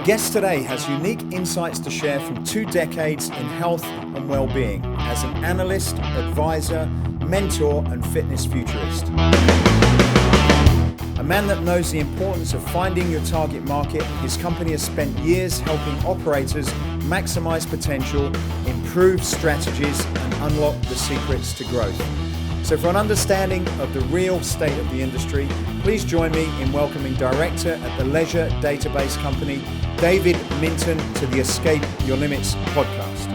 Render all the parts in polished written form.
guest today has unique insights to share from 2 decades in health and well-being as an analyst, advisor, mentor and fitness futurist. A man that knows the importance of finding your target market, his company has spent years helping operators maximize potential, improve strategies and unlock the secrets to growth. So for an understanding of the real state of the industry, please join me in welcoming Director at the Leisure Database Company, David Minton, to the Escape Your Limits podcast.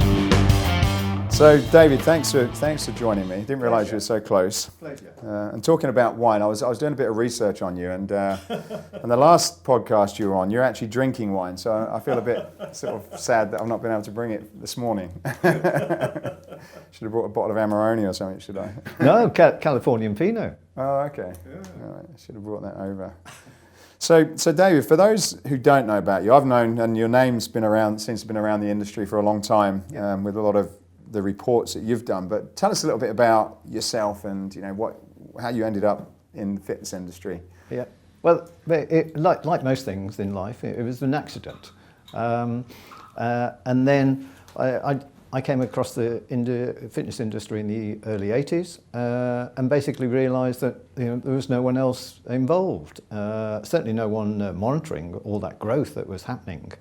So David, thanks for joining me. Didn't realise you were so close. Pleasure. And talking about wine, I was doing a bit of research on you, and the last podcast you were on, you're actually drinking wine. So I feel a bit sort of sad that I've not been able to bring it this morning. Should have brought a bottle of Amarone or something, should I? No, Californian Pinot. Oh, okay. Yeah. All right. I should have brought that over. So David, for those who don't know about you, I've known, and your name's been around the industry for a long time, with a lot of the reports that you've done. But tell us a little bit about yourself and how you ended up in the fitness industry. Yeah. Well, like most things in life, it was an accident, and then I came across the fitness industry in the early 80s and basically realised that there was no one else involved, certainly no one monitoring all that growth that was happening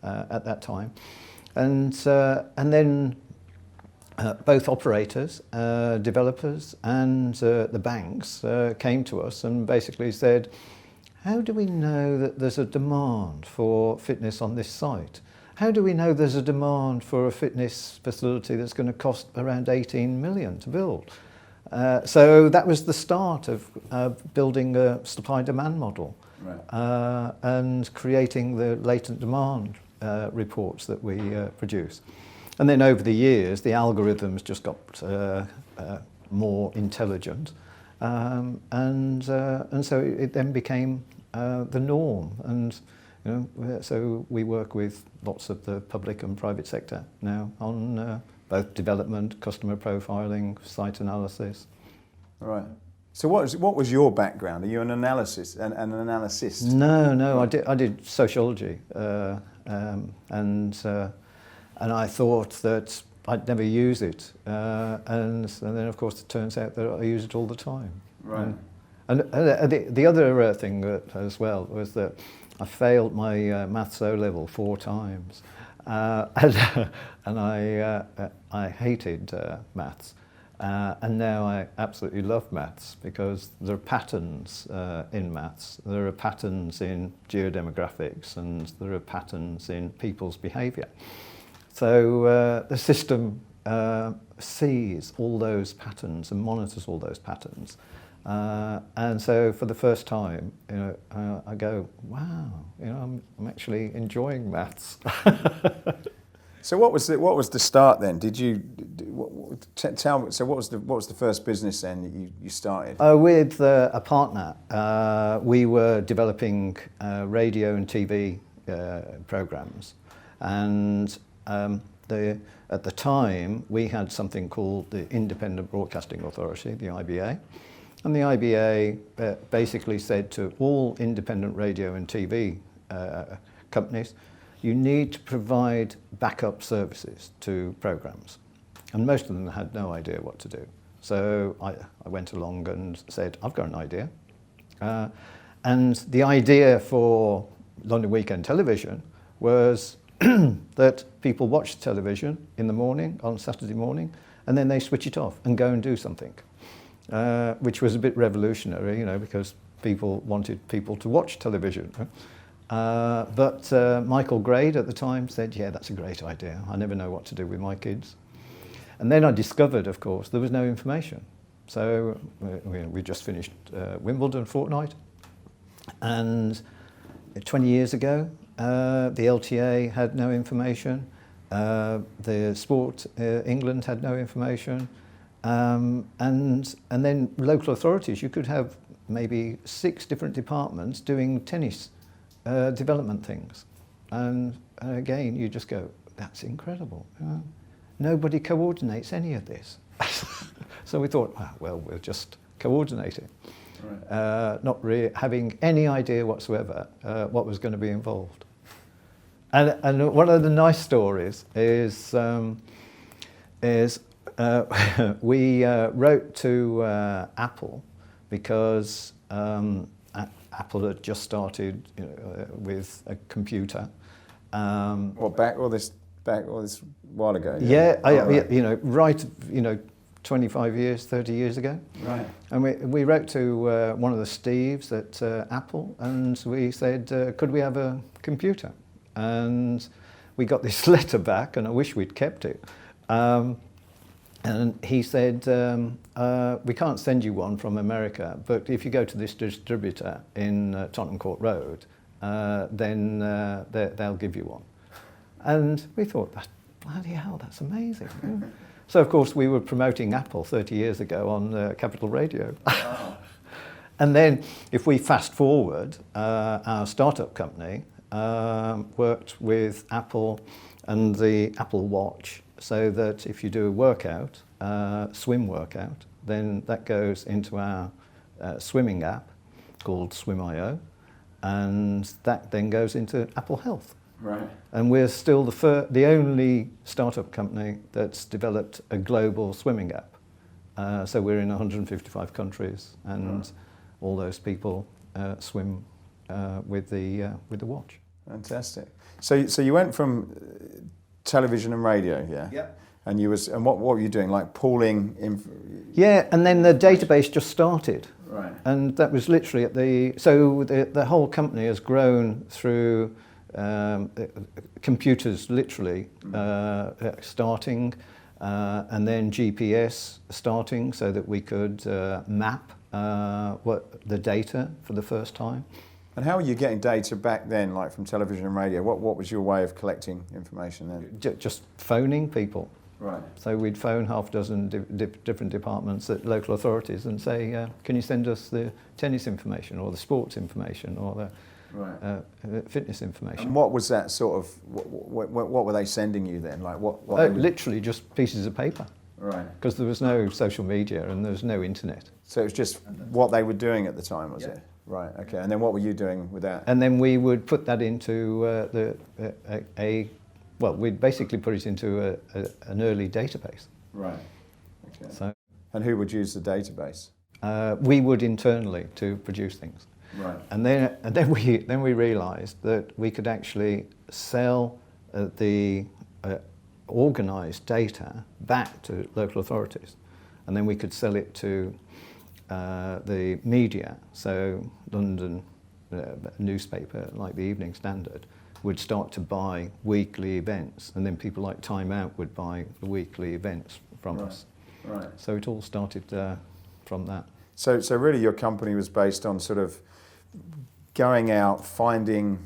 at that time. And then both operators, developers and the banks came to us and basically said, how do we know that there's a demand for fitness on this site? How do we know there's a demand for a fitness facility that's going to cost around 18 million to build? So that was the start of building a supply-demand model, right, and creating the latent demand reports that we produce. And then over the years, the algorithms just got more intelligent, and so it then became the norm. And so we work with lots of the public and private sector now on both development, customer profiling, site analysis. Right. So what was your background? Are you an analyst? No, I did sociology, and I thought that I'd never use it, and then of course it turns out that I use it all the time. Right. And the other thing as well was that I failed my maths O-level 4 times, and I hated maths, and now I absolutely love maths because there are patterns in maths. There are patterns in geodemographics, and there are patterns in people's behaviour. So the system sees all those patterns and monitors all those patterns. And so for the first time, I go, wow, I'm actually enjoying maths. So what was the start then? Did you tell me? So what was the first business then that you started? With a partner, we were developing radio and TV programs, and at the time we had something called the Independent Broadcasting Authority, the IBA. And the IBA basically said to all independent radio and TV companies, you need to provide backup services to programs. And most of them had no idea what to do. So I went along and said, I've got an idea. And the idea for London Weekend Television was that people watch television in the morning, on Saturday morning, and then they switch it off and go and do something. Which was a bit revolutionary, because people wanted people to watch television. But Michael Grade at the time said, yeah, that's a great idea. I never know what to do with my kids. And then I discovered, of course, there was no information. So we just finished Wimbledon fortnight. And 20 years ago, the LTA had no information. The Sport England had no information. And then local authorities, you could have maybe 6 different departments doing tennis development things. And again, you just go, that's incredible. Nobody coordinates any of this. So we thought, well, we'll just coordinate it. Right. Not really having any idea whatsoever what was going to be involved. And one of the nice stories is we wrote to Apple because Apple had just started with a computer. Back all this while ago? Yeah, Right. 25 years, 30 years ago. Right. And we wrote to one of the Steves at Apple, and we said, could we have a computer? And we got this letter back, and I wish we'd kept it. And he said, we can't send you one from America, but if you go to this distributor in Tottenham Court Road, then they'll give you one. And we thought, bloody hell, that's amazing. So, of course, we were promoting Apple 30 years ago on Capital Radio. Wow. And then, if we fast forward, our startup company worked with Apple and the Apple Watch, so that if you do a workout, swim workout, then that goes into our swimming app called Swim.io, and that then goes into Apple Health. Right. And we're still the only startup company that's developed a global swimming app. So we're in 155 countries, and all those people swim with the watch. Fantastic. So you went from television and radio, yeah? Yep. And what were you doing? Like pooling? Yeah, and then the database just started. Right. And that was literally the whole company has grown through computers literally starting, and then GPS starting so that we could map the data for the first time. And how were you getting data back then, like from television and radio? What was your way of collecting information then? Just phoning people. Right. So we'd phone half a dozen different departments at local authorities and say, can you send us the tennis information or the sports information or the fitness information? And what was that sort of, what were they sending you then? Like what literally just pieces of paper. Right. Because there was no social media and there was no internet. So it was just what they were doing at the time, was it? Right, okay. And then what were you doing with that? And then we would put that into we'd basically put it into an early database. Right, okay. So, and who would use the database? We would internally to produce things. Right. And then we realised that we could actually sell the organised data back to local authorities, and then we could sell it to the media. So London newspaper like the Evening Standard would start to buy weekly events, and then people like Time Out would buy the weekly events from us. Right. So it all started from that. So really your company was based on sort of going out, finding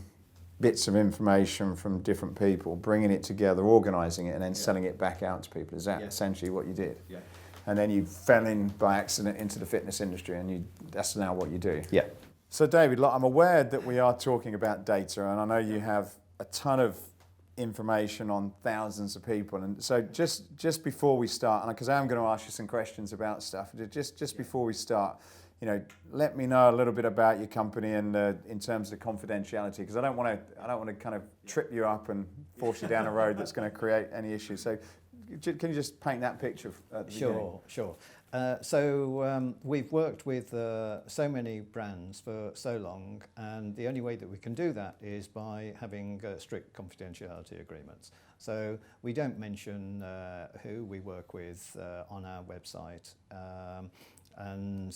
bits of information from different people, bringing it together, organising it, and then selling it back out to people. Is that essentially what you did? Yeah. And then you fell in by accident into the fitness industry, and that's now what you do? Yeah. So David, look, I'm aware that we are talking about data, and I know you have a ton of information on thousands of people. And so just before we start, and because I am going to ask you some questions about stuff, just before we start, let me know a little bit about your company and in terms of confidentiality, because I don't want to kind of trip you up and force you down a road that's going to create any issues. So can you just paint that picture at the beginning? Sure. So we've worked with so many brands for so long, and the only way that we can do that is by having strict confidentiality agreements. So we don't mention who we work with on our website, and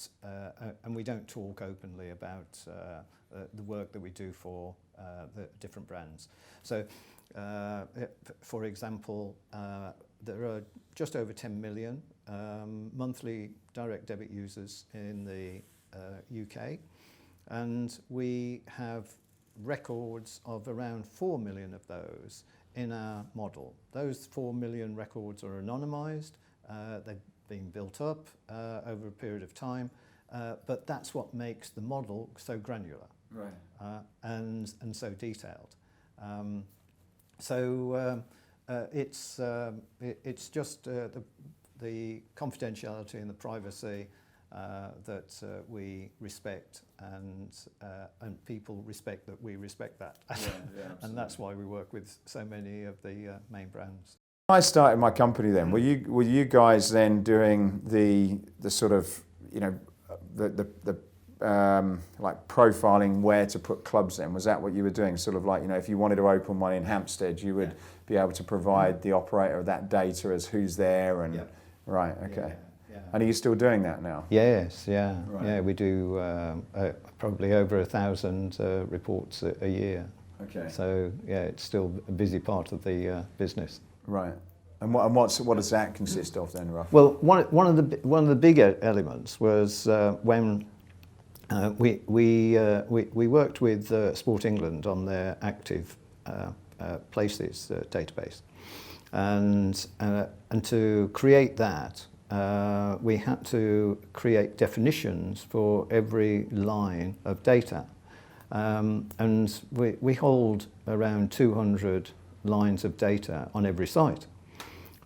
we don't talk openly about the work that we do for the different brands. So, for example, there are just over 10 million monthly direct debit users in the UK, and we have records of around 4 million of those in our model. Those 4 million records are anonymised. They've been built up over a period of time, but that's what makes the model so granular, and so detailed. It's just the confidentiality and the privacy that we respect and people respect that we respect that. And that's why we work with so many of the main brands. I started my company then. Were you guys then doing the sort of, you know, the like profiling where to put clubs in? Was that what you were doing? Sort of like, you know, if you wanted to open one in Hampstead, you would be able to provide the operator of that data as who's there and right, okay. And are you still doing that now? Yes, yeah, we do probably over 1,000 reports a year. Okay. So yeah, it's still a busy part of the business. Right. And what does that consist of then, roughly? Well, one of the bigger elements was when we worked with Sport England on their active places database, and to create that, we had to create definitions for every line of data, and we hold around 200 lines of data on every site.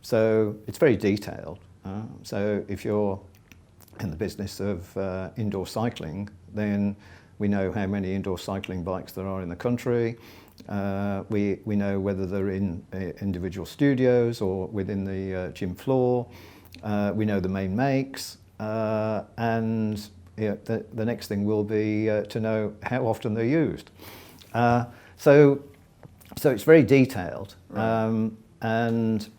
So it's very detailed. So if you're in the business of indoor cycling, then we know how many indoor cycling bikes there are in the country. We know whether they're in individual studios or within the gym floor. We know the main makes, and the next thing will be to know how often they're used. So it's very detailed, right. And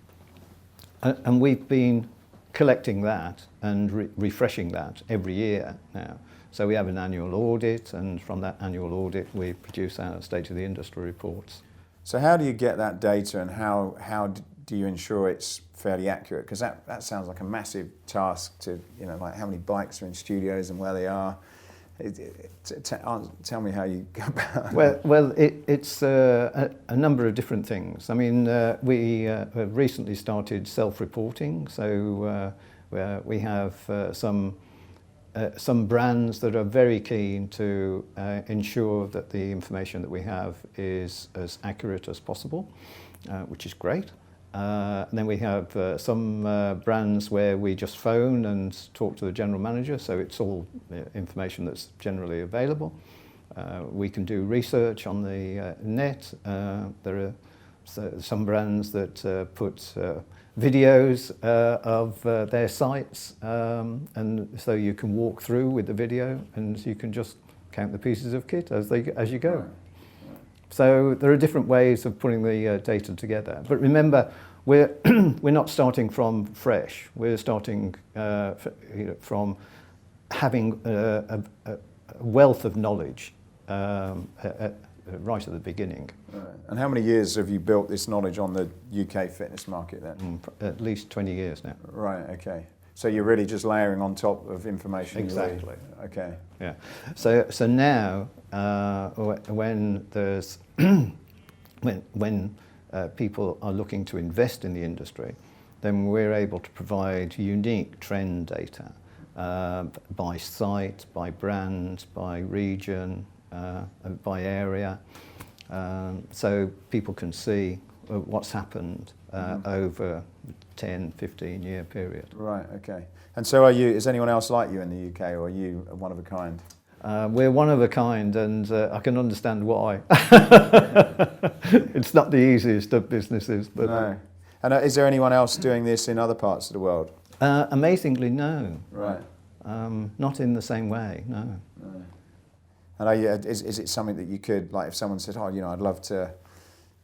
we've been collecting that and refreshing that every year now. So we have an annual audit, and from that annual audit we produce our State of the Industry reports. So how do you get that data, and how do you ensure it's fairly accurate? Because that sounds like a massive task to, you know, like how many bikes are in studios and where they are. Tell me how you go about it. Well, it's a number of different things. I mean, we have recently started self-reporting, so we have some brands that are very keen to ensure that the information that we have is as accurate as possible, which is great. And then we have some brands where we just phone and talk to the general manager, so it's all information that's generally available. We can do research on the net. There are some brands that put videos of their sites, and so you can walk through with the video and you can just count the pieces of kit as you go. Right. So there are different ways of putting the data together. But remember, we're not starting from fresh. We're starting from having a wealth of knowledge right at the beginning. Right. And how many years have you built this knowledge on the UK fitness market then? At least 20 years now. Right, okay. So you're really just layering on top of information. Exactly. Okay. Yeah. So now, when there's when people are looking to invest in the industry, then we're able to provide unique trend data by site, by brand, by region, by area, so people can see what's happened over 10, 15-year period. Right, okay. And so is anyone else like you in the UK, or are you one of a kind? We're one of a kind, and I can understand why. It's not the easiest of businesses. But no. And is there anyone else doing this in other parts of the world? Amazingly, no. Right. Not in the same way, no. And is it something that you could, like, if someone said, oh, you know, I'd love to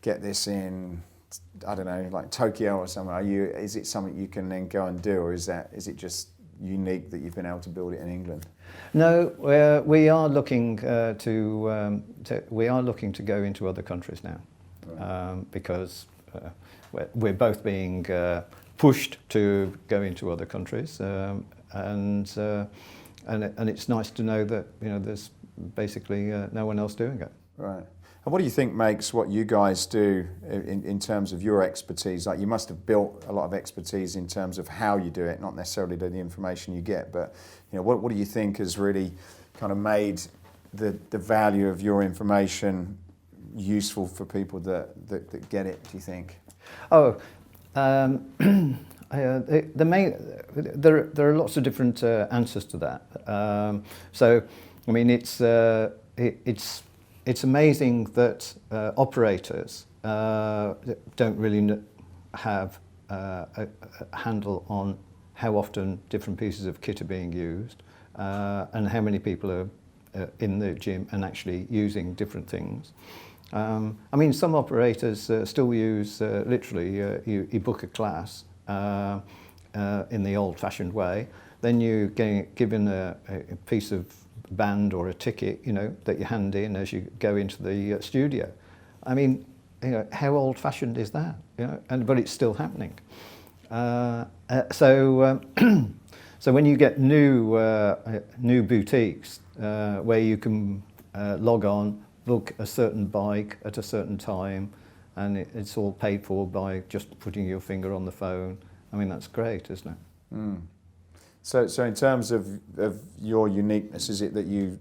get this in, I don't know, like Tokyo or somewhere, is it something you can then go and do, or is it just unique that you've been able to build it in England? No, we are looking to go into other countries now, right. Because we're both being pushed to go into other countries, and it's nice to know that, you know, there's basically no one else doing it. Right. And what do you think makes what you guys do in terms of your expertise? Like, you must have built a lot of expertise in terms of how you do it, not necessarily the information you get, but, you know, what do you think has really kind of made the value of your information useful for people that get it, do you think? Oh, there are lots of different answers to that. So I mean, it's amazing that operators don't really have a handle on how often different pieces of kit are being used and how many people are in the gym and actually using different things. I mean, some operators still use literally you book a class in the old-fashioned way, then you get given a piece of band or a ticket, you know, that you hand in as you go into the studio. I mean, you know, how old-fashioned is that? You know, but it's still happening. So when you get new boutiques where you can log on, book a certain bike at a certain time, and it's all paid for by just putting your finger on the phone. I mean, that's great, isn't it? Mm. So in terms of your uniqueness, is it that you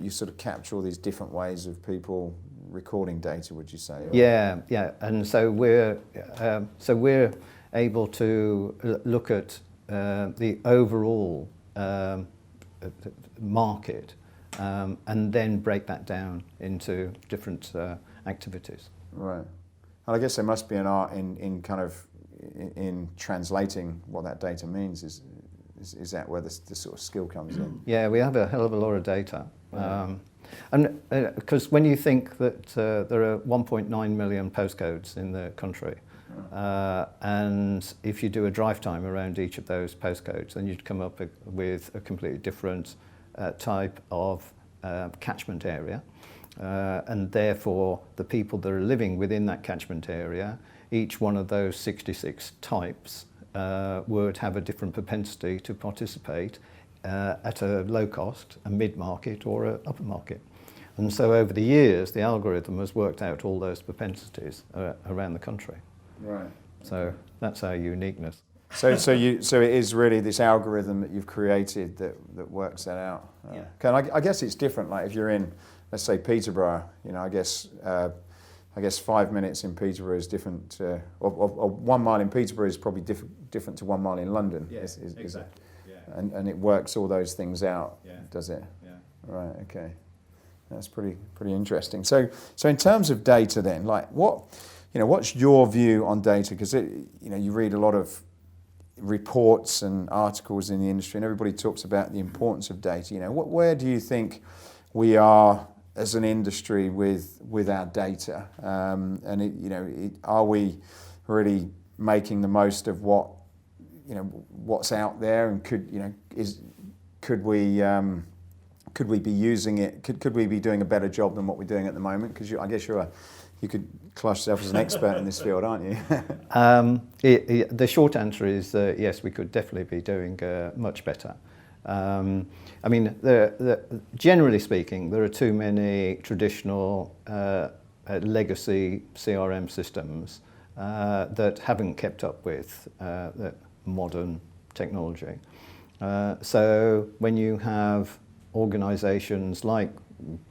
sort of capture all these different ways of people recording data, would you say? Or? Yeah, and so we're able to look at the overall market and then break that down into different activities. Right. And I guess there must be an art in kind of in translating what that data means. Is that where the sort of skill comes in? Yeah, we have a hell of a lot of data. And because when you think that there are 1.9 million postcodes in the country, and if you do a drive time around each of those postcodes, then you'd come up with a completely different type of catchment area. And therefore, the people that are living within that catchment area, each one of those 66 types would have a different propensity to participate at a low cost, a mid-market or an upper market. And so over the years, the algorithm has worked out all those propensities around the country. Right. So that's our uniqueness. So it is really this algorithm that you've created that works that out. Yeah. And I guess it's different. Like if you're in, let's say Peterborough, you know, I guess 5 minutes in Peterborough is different, or 1 mile in Peterborough is probably different to 1 mile in London. Yeah, exactly. Yeah. And it works all those things out, Yeah. does it? Yeah. Right. Okay. That's pretty interesting. So in terms of data, then, like what's your view on data? Because you read a lot of reports and articles in the industry, and everybody talks about the importance of data. You know, where do you think we are as an industry with our data? Are we really making the most of what's out there? And could we be using it? Could we be doing a better job than what we're doing at the moment? Because I guess you could class yourself as an expert in this field, aren't you? The short answer is yes, we could definitely be doing much better. I mean, generally speaking, there are too many traditional legacy CRM systems that haven't kept up with the modern technology. So when you have organizations like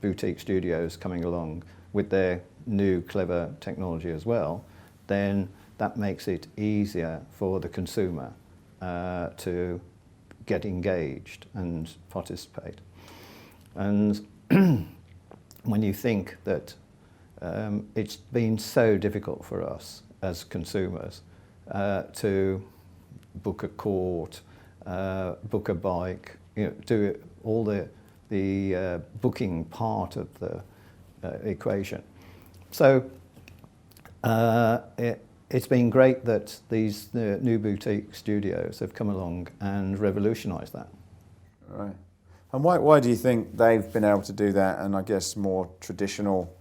boutique studios coming along with their new clever technology as well, then that makes it easier for the consumer to get engaged and participate. And when you think that it's been so difficult for us as consumers to book a court, book a bike, do all the booking part of the equation. So it's been great that these new boutique studios have come along and revolutionised that. Right. And why do you think they've been able to do that, and I guess more traditional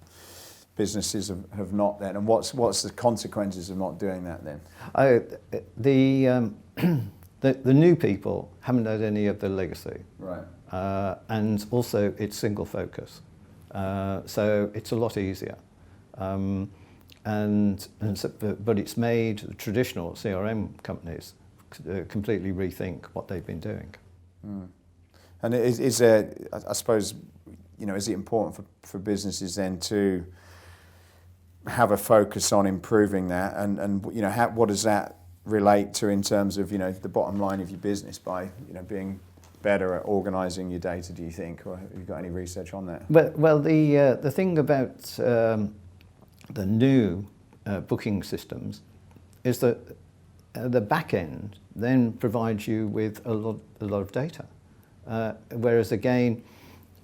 businesses have not then? And what's the consequences of not doing that then? The new people haven't had any of the legacy. Right. And also it's single focus. So it's a lot easier. But it's made traditional CRM companies completely rethink what they've been doing. Mm. And is there, I suppose, is it important for businesses then to have a focus on improving that? And what does that relate to in terms of, the bottom line of your business by, being better at organising your data, do you think, or have you got any research on that? Well, the thing about the new booking systems is that the back end then provides you with a lot of data, whereas again,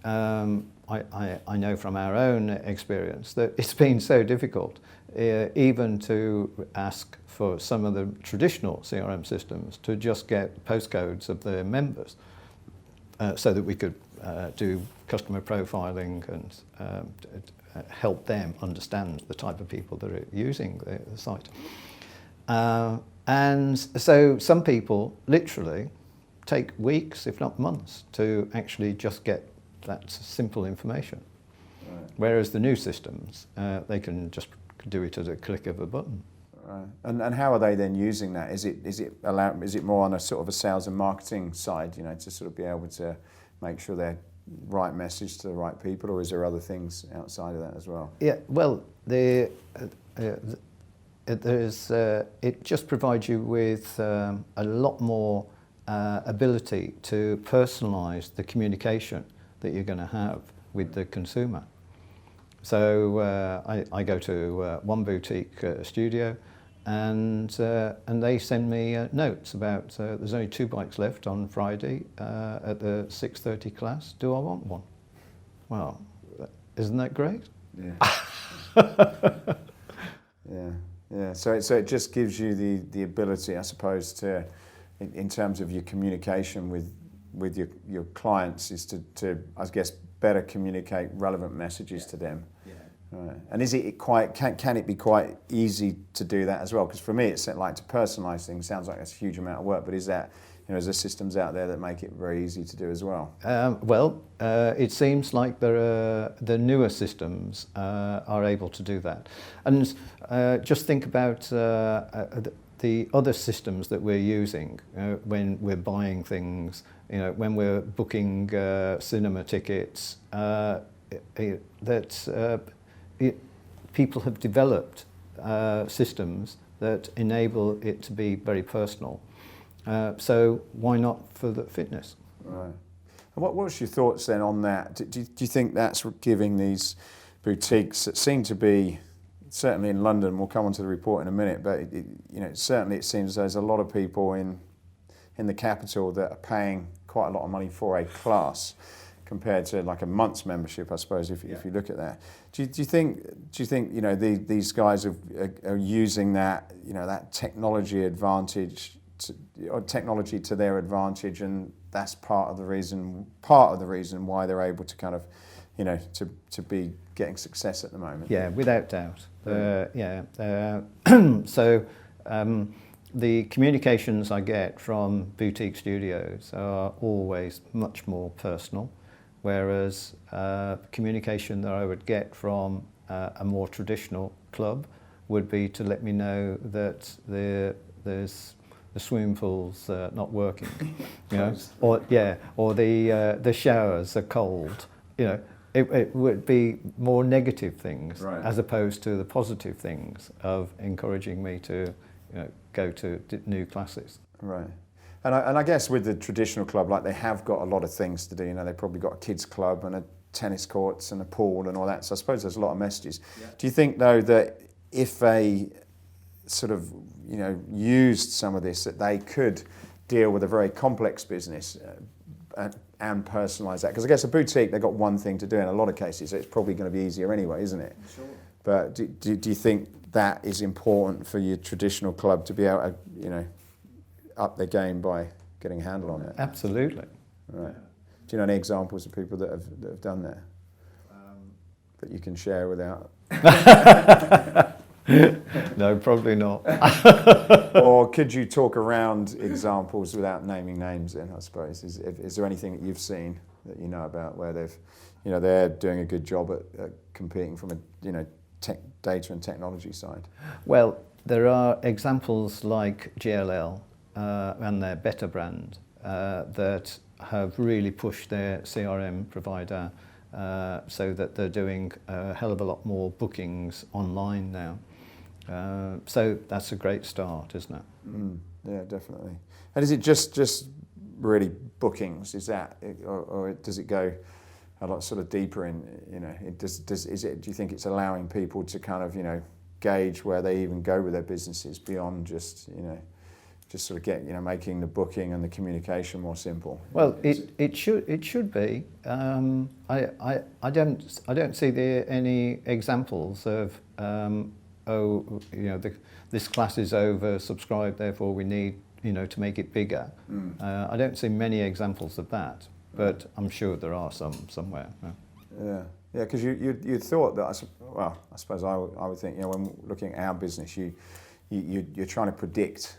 I know from our own experience that it's been so difficult even to ask for some of the traditional CRM systems to just get postcodes of their members so that we could do customer profiling and help them understand the type of people that are using the site. And so some people literally take weeks, if not months, to actually just get that simple information. Right. Whereas the new systems, they can just do it at a click of a button. Right. And how are they then using that? Is it more on a sort of a sales and marketing side, you know, to sort of be able to make sure they're right message to the right people, or is there other things outside of that as well? Yeah, well, it just provides you with a lot more ability to personalise the communication that you're going to have with the consumer. So I go to one boutique studio, and they send me notes about there's only 2 bikes left on Friday at the 6:30 class. Do I want one? Well, isn't that great? Yeah. Yeah. So it just gives you the ability, I suppose, to in terms of your communication with your clients, is to I guess better communicate relevant messages to them. Yeah. Right. And is it quite can it be quite easy to do that as well? Because for me, it's like to personalise things sounds like it's a huge amount of work, but is that, you know, is there systems out there that make it very easy to do as well? It seems like the newer systems are able to do that. And just think about the other systems that we're using when we're buying things, you know, when we're booking cinema tickets, people have developed systems that enable it to be very personal. So why not for the fitness? Right. And what's your thoughts then on that? Do you think that's giving these boutiques that seem to be, certainly in London, we'll come on to the report in a minute, but certainly it seems there's a lot of people in the capital that are paying quite a lot of money for a class compared to like a month's membership, I suppose, if you look at that. Do you think you know these guys are using that, you know, that technology advantage or technology to their advantage, and that's part of the reason why they're able to kind of, you know, to be getting success at the moment? Yeah, without doubt. So the communications I get from boutique studios are always much more personal, whereas communication that I would get from a more traditional club would be to let me know that there's the swimming pool's not working, you know, or the showers are cold, you know. It would be more negative things, right, as opposed to the positive things of encouraging me to, you know, go to new classes. Right. And I guess with the traditional club, like, they have got a lot of things to do. You know, they've probably got a kids club and a tennis courts and a pool and all that. So I suppose there's a lot of messages. Yeah. Do you think, though, that if they sort of, you know, used some of this, that they could deal with a very complex business and personalise that? Because I guess a boutique, they've got one thing to do in a lot of cases, so it's probably going to be easier anyway, isn't it? Sure. But do you think that is important for your traditional club to be able to, you know, up their game by getting a handle on it? Absolutely. Right. Do you know any examples of people that have done that that you can share without? No, probably not. Or could you talk around examples without naming names then, I suppose? Is there anything that you've seen that you know about where they've, you know, they're doing a good job at competing from a, you know, data and technology side? Well, there are examples like GLL and their Better brand that have really pushed their CRM provider so that they're doing a hell of a lot more bookings online now. So that's a great start, isn't it? Yeah, definitely. And is it just really bookings? Is that, or does it go a lot sort of deeper in, you know, do you think it's allowing people to kind of, you know, gauge where they even go with their businesses beyond just, you know, just sort of get, you know, making the booking and the communication more simple? Well, it should be. I don't see any examples of you know, this class is oversubscribed, therefore we need, you know, to make it bigger. I don't see many examples of that, but I'm sure there are some somewhere. Yeah, yeah, because you thought that, I suppose I would think, you know, when looking at our business, you're trying to predict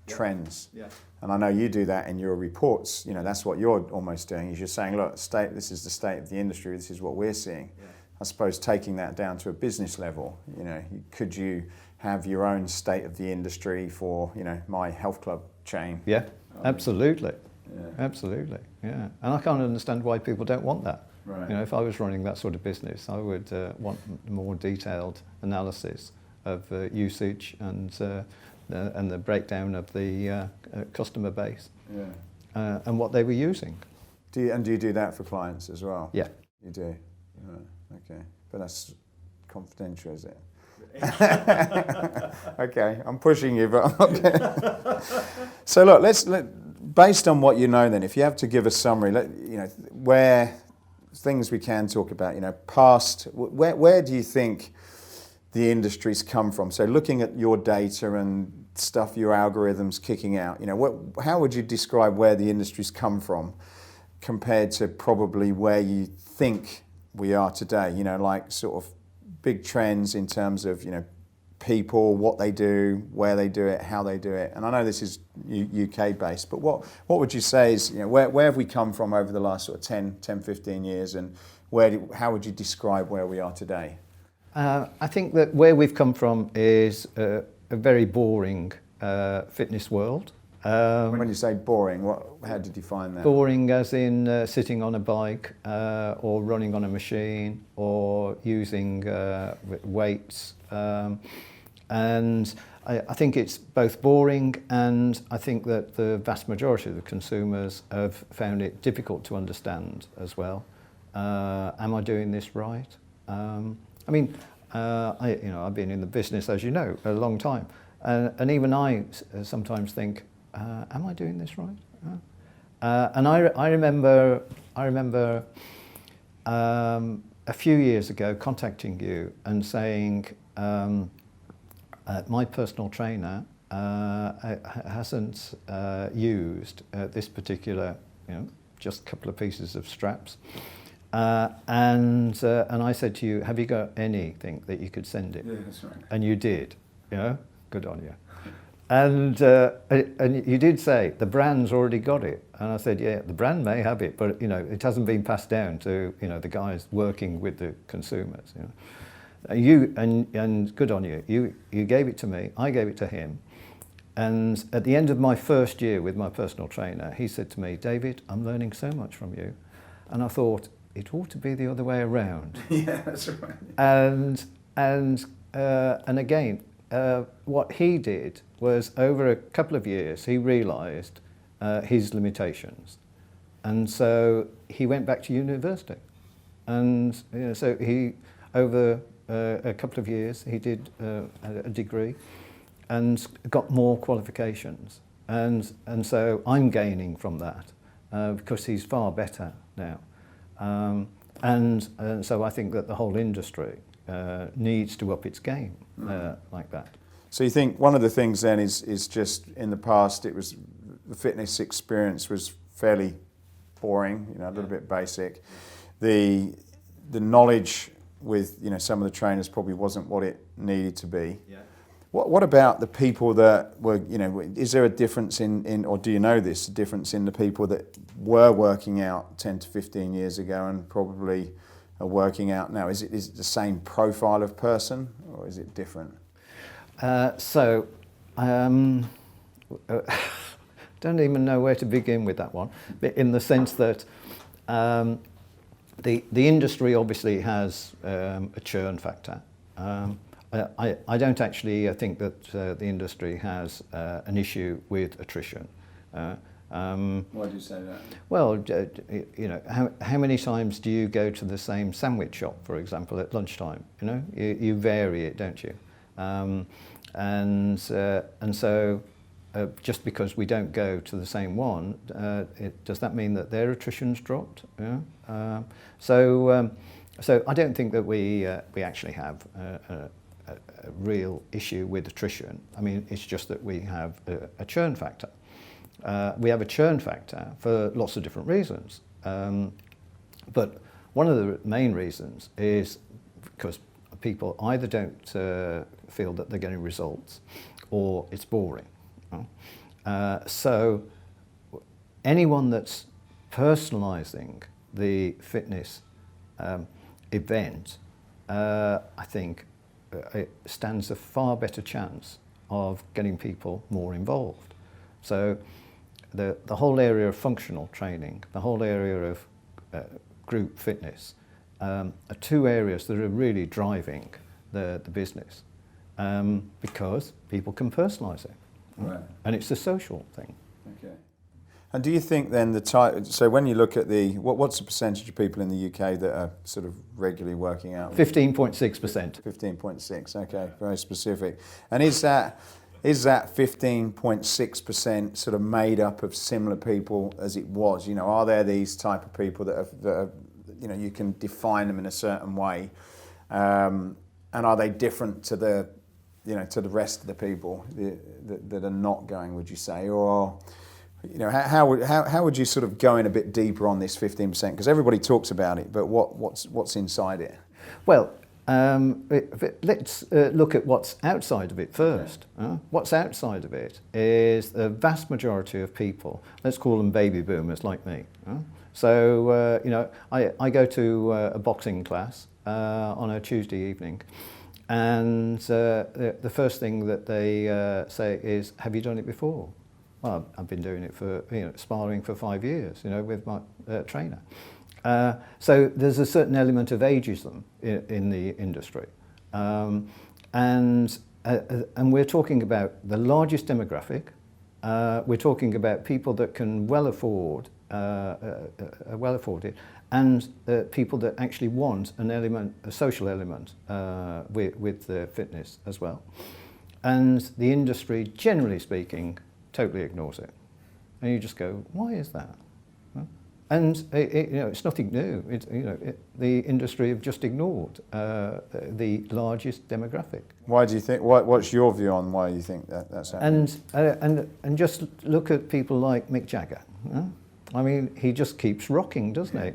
trends. Yeah. And I know you do that in your reports. You know, that's what you're almost doing, is you're saying, look, this is the state of the industry, this is what we're seeing. Yeah. I suppose taking that down to a business level, you know, could you have your own state of the industry for, you know, my health club chain? Yeah, absolutely. Yeah. Absolutely, yeah. And I can't understand why people don't want that. Right. You know, if I was running that sort of business, I would want more detailed analysis of usage and the breakdown of the customer base. Yeah. And what they were using. Do you do that for clients as well? Yeah. You do? Okay. But that's confidential, is it? Okay, I'm pushing you, but okay. So look, based on what you know then, if you have to give a summary, you know, where things we can talk about, you know, past, where do you think the industry's come from? So looking at your data and stuff, your algorithms kicking out, you know, how would you describe where the industry's come from compared to probably where you think we are today? You know, like sort of big trends in terms of, you know, people, what they do, where they do it, how they do it. And I know this is UK based, but what would you say is, you know, where have we come from over the last sort of 10, 15 years, and how would you describe where we are today? I think that where we've come from is a very boring fitness world. When you say boring, how did you define that? Boring as in sitting on a bike or running on a machine or using weights. And I think it's both boring, and I think that the vast majority of the consumers have found it difficult to understand as well. Am I doing this right? I mean, I've been in the business, as you know, a long time, and even I sometimes think, am I doing this right? And I remember a few years ago contacting you and saying, my personal trainer hasn't used this particular, you know, just a couple of pieces of straps. And I said to you, have you got anything that you could send it? Yeah, that's right. And you did, you know, good on you. And you did say, the brand's already got it. And I said, yeah, the brand may have it, but, you know, it hasn't been passed down to, you know, the guys working with the consumers. You know. And good on you. You gave it to me, I gave it to him. And at the end of my first year with my personal trainer, he said to me, David, I'm learning so much from you. And I thought, it ought to be the other way around. Yeah, that's right. And again, what he did was, over a couple of years, he realised his limitations. And so he went back to university. And you know, so he, over a couple of years, he did a degree and got more qualifications. And so I'm gaining from that because he's far better now. And so I think that the whole industry needs to up its game like that. So you think one of the things then is just, in the past, it was, the fitness experience was fairly boring, you know, a little bit basic. The knowledge with, you know, some of the trainers probably wasn't what it needed to be. Yeah. What about the people that were, you know, is there a difference in or do you know this, a difference in the people that were working out 10 to 15 years ago and probably are working out now? Is it the same profile of person, or is it different? Don't even know where to begin with that one, in the sense that the industry obviously has a churn factor. I don't actually think that the industry has an issue with attrition. Why do you say that? Well, you know, how many times do you go to the same sandwich shop, for example, at lunchtime? You know, you vary it, don't you? And so just because we don't go to the same one, does that mean that their attrition's dropped? Yeah? So I don't think that we actually have a real issue with attrition. I mean, it's just that we have a churn factor. We have a churn factor for lots of different reasons. But one of the main reasons is because people either don't feel that they're getting results or it's boring. So anyone that's personalising the fitness event, I think it stands a far better chance of getting people more involved. So the whole area of functional training, the whole area of group fitness are two areas that are really driving the business because people can personalise it. Right. And it's a social thing. Okay. And do you think then so when you look at what's the percentage of people in the UK that are sort of regularly working out? 15.6%. 15.6, okay, very specific. And is that 15.6% sort of made up of similar people as it was? You know, are there these type of people that are you know, you can define them in a certain way, and are they different to the, you know, to the rest of the people that are not going? Would you say, or you know, how would you sort of go in a bit deeper on this 15%? Because everybody talks about it, but what's inside it? Well, let's look at what's outside of it first. Okay. What's outside of it is the vast majority of people, let's call them baby boomers like me. So, you know, I go to a boxing class on a Tuesday evening, and the first thing that they say is, have you done it before? Well, I've been doing it for, you know, sparring for 5 years, you know, with my trainer. So there's a certain element of ageism in the industry. And we're talking about the largest demographic. We're talking about people that can well afford it, and people that actually want an element, a social element with fitness as well. And the industry, generally speaking, totally ignores it. And you just go, why is that? And you know, it's nothing new. The industry have just ignored the largest demographic. Why do you think? What's your view on why you think that's happening? And just look at people like Mick Jagger. I mean, he just keeps rocking, doesn't he?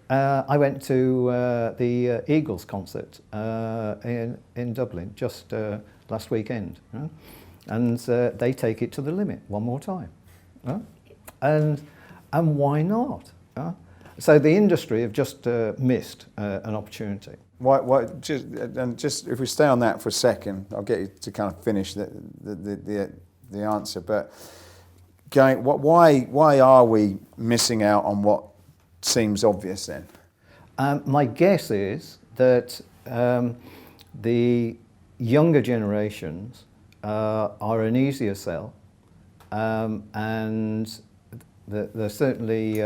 I went to the Eagles concert in Dublin just last weekend, and they take it to the limit one more time, and why not? So the industry have just missed an opportunity. Why? Just if we stay on that for a second, I'll get you to kind of finish the answer. But why are we missing out on what seems obvious then? My guess is that the younger generations are an easier sell, and they're certainly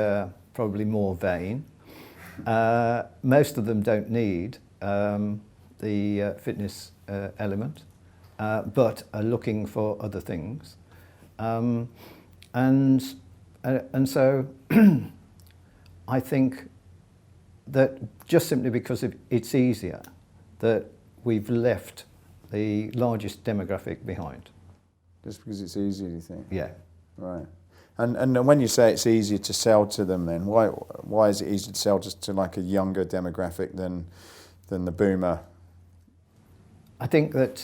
probably more vain. Most of them don't need the fitness element, but are looking for other things. And so I think that just simply because it's easier, that we've left the largest demographic behind. Just because it's easier, you think? Yeah. Right. And when you say it's easier to sell to them, then why is it easier to sell just to like a younger demographic than the boomer? I think that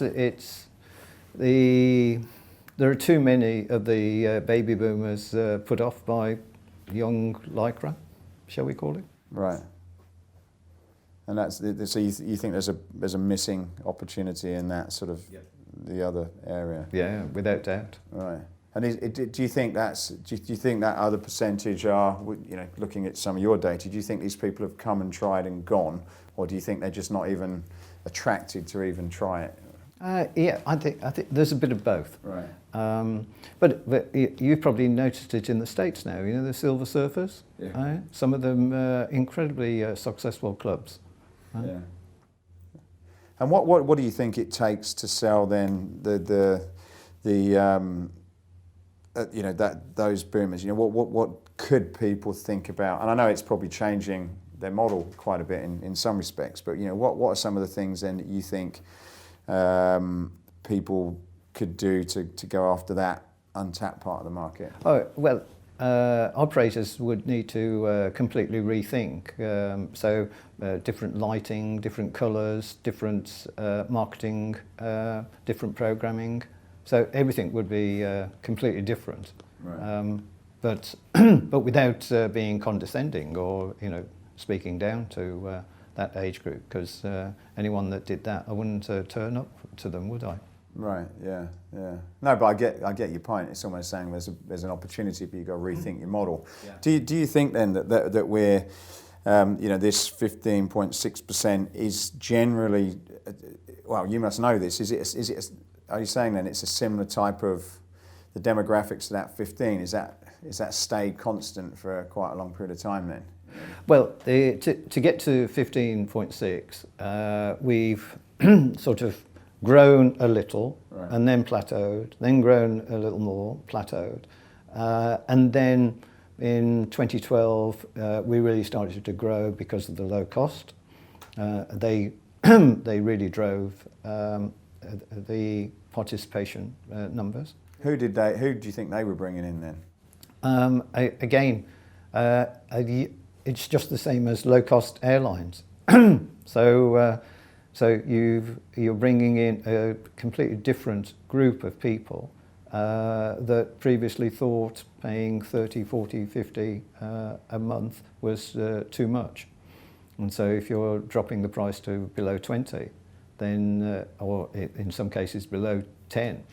there are too many of the baby boomers put off by young lycra, shall we call it? Right. And that's so you think there's a missing opportunity in that sort of the other area? Yeah, without doubt. Right. And do you think that other percentage are, you know, looking at some of your data, do you think these people have come and tried and gone, or do you think they're just not even attracted to even try it? Yeah, I think there's a bit of both. Right. But you've probably noticed it in the States now. You know, the Silver Surfers. Yeah. Some of them incredibly successful clubs. Yeah. And what do you think it takes to sell then the you know, that those boomers? You know, what could people think about? And I know it's probably changing their model quite a bit in some respects, but you know, what are some of the things then that you think people could do to go after that untapped part of the market? Oh, well, operators would need to completely rethink. Different lighting, different colours, different marketing, different programming. So everything would be completely different. Right. But without being condescending or, you know, speaking down to that age group, because anyone that did that, I wouldn't turn up to them, would I? Right. Yeah. Yeah. No, but I get your point. It's almost saying there's an opportunity for you to go rethink your model. Yeah. Do you think then that we're you know, this 15.6% is generally, well, you must know this. Are you saying then it's a similar type of the demographics to that 15? Is that stayed constant for quite a long period of time then? Well, to get to 15.6, we've sort of grown a little, right, and then plateaued, then grown a little more, plateaued, and then in 2012 we really started to grow because of the low cost. They really drove the participation numbers. Who do you think they were bringing in then? Again, it's just the same as low-cost airlines. So you're bringing in a completely different group of people that previously thought paying 30, 40, 50 a month was too much. And so if you're dropping the price to below 20, then, or in some cases below 10,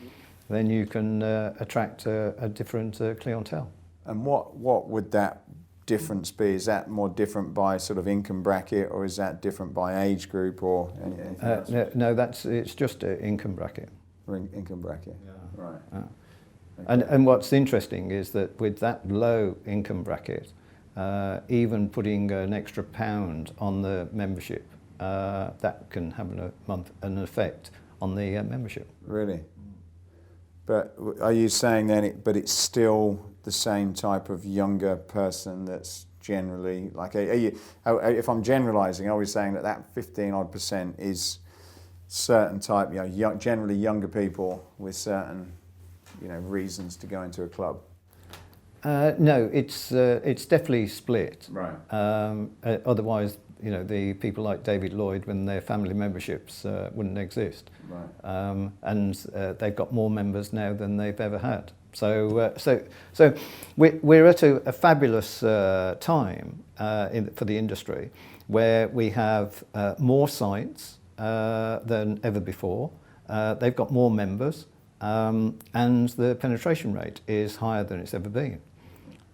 then you can attract a different clientele. And what would that difference be? Is that more different by sort of income bracket, or is that different by age group, or anything else? No, it's just an income bracket. Income bracket, yeah. Right. Okay. And what's interesting is that with that low income bracket, even putting an extra £1 on the membership, that can have an effect on the membership. Really? But are you saying then, but it's still the same type of younger person that's generally, like, if I'm generalising, are we saying that 15% is certain type, you know, generally younger people with certain, you know, reasons to go into a club? No, it's definitely split. Right. Otherwise, you know, the people like David Lloyd, when their family memberships wouldn't exist. Right. And they've got more members now than they've ever had. So we're at a fabulous time for the industry, where we have more sites than ever before. They've got more members, and the penetration rate is higher than it's ever been.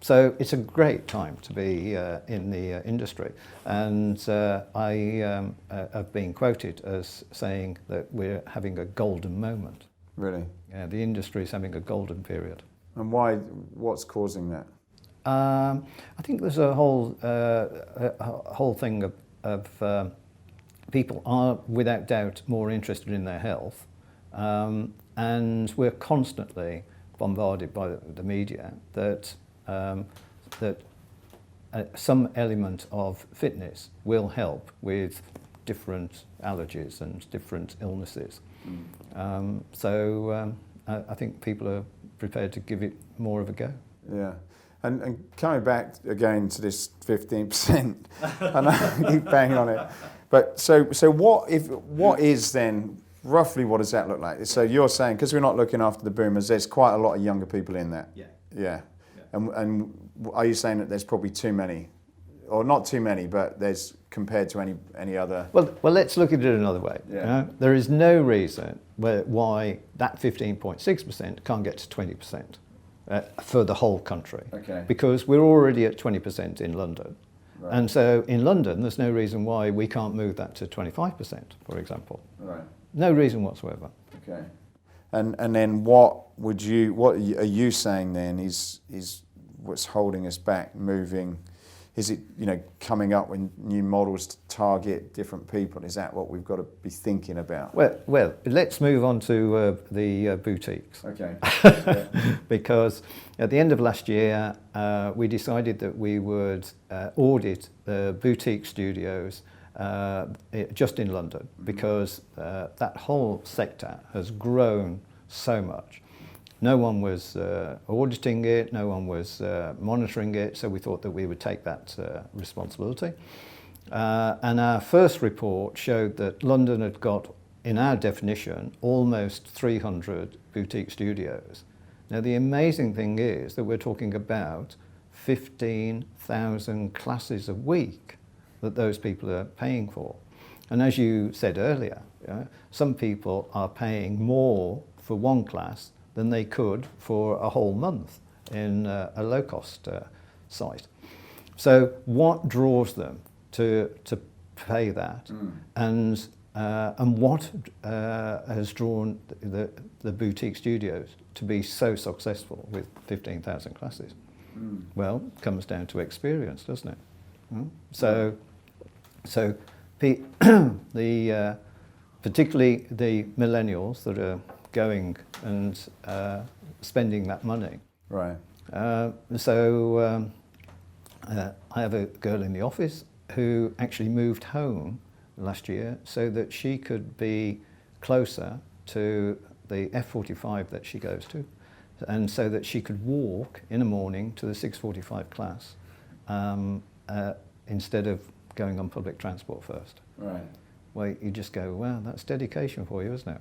So it's a great time to be in the industry, and I have been quoted as saying that we're having a golden moment. Really? Yeah, the industry is having a golden period. And why? What's causing that? I think there's a whole thing of people are without doubt more interested in their health, and we're constantly bombarded by the media that some element of fitness will help with different allergies and different illnesses. So I think people are prepared to give it more of a go. Yeah. And coming back again to this 15%, and I keep banging on it. But so what is then, roughly what does that look like? So you're saying, because we're not looking after the boomers, there's quite a lot of younger people in there. Yeah. Yeah. And are you saying that there's probably too many? Or not too many, but there's compared to any other? Well, let's look at it another way. Yeah. You know? There is no reason why that 15.6% can't get to 20%. For the whole country, okay, because we're already at 20% in London. Right. And so in London, there's no reason why we can't move that to 25%, for example. Right. No reason whatsoever. Okay. And then what are you saying then is what's holding us back moving? Is it, coming up with new models to target different people? Is that what we've got to be thinking about? Well, let's move on to the boutiques. Okay. Because at the end of last year, we decided that we would audit the boutique studios just in London, because that whole sector has grown so much. No one was auditing it, no one was monitoring it, so we thought that we would take that responsibility. And our first report showed that London had got, in our definition, almost 300 boutique studios. Now, the amazing thing is that we're talking about 15,000 classes a week that those people are paying for. And as you said earlier, some people are paying more for one class than they could for a whole month in a low-cost site. So what draws them to pay that, and what has drawn the boutique studios to be so successful with 15,000 classes? Well, it comes down to experience, doesn't it? So particularly the millennials that are going and spending that money. Right. I have a girl in the office who actually moved home last year so that she could be closer to the F45 that she goes to, and so that she could walk in the morning to the 6:45 class instead of going on public transport first. Right. Well, you just go, wow, that's dedication for you, isn't it?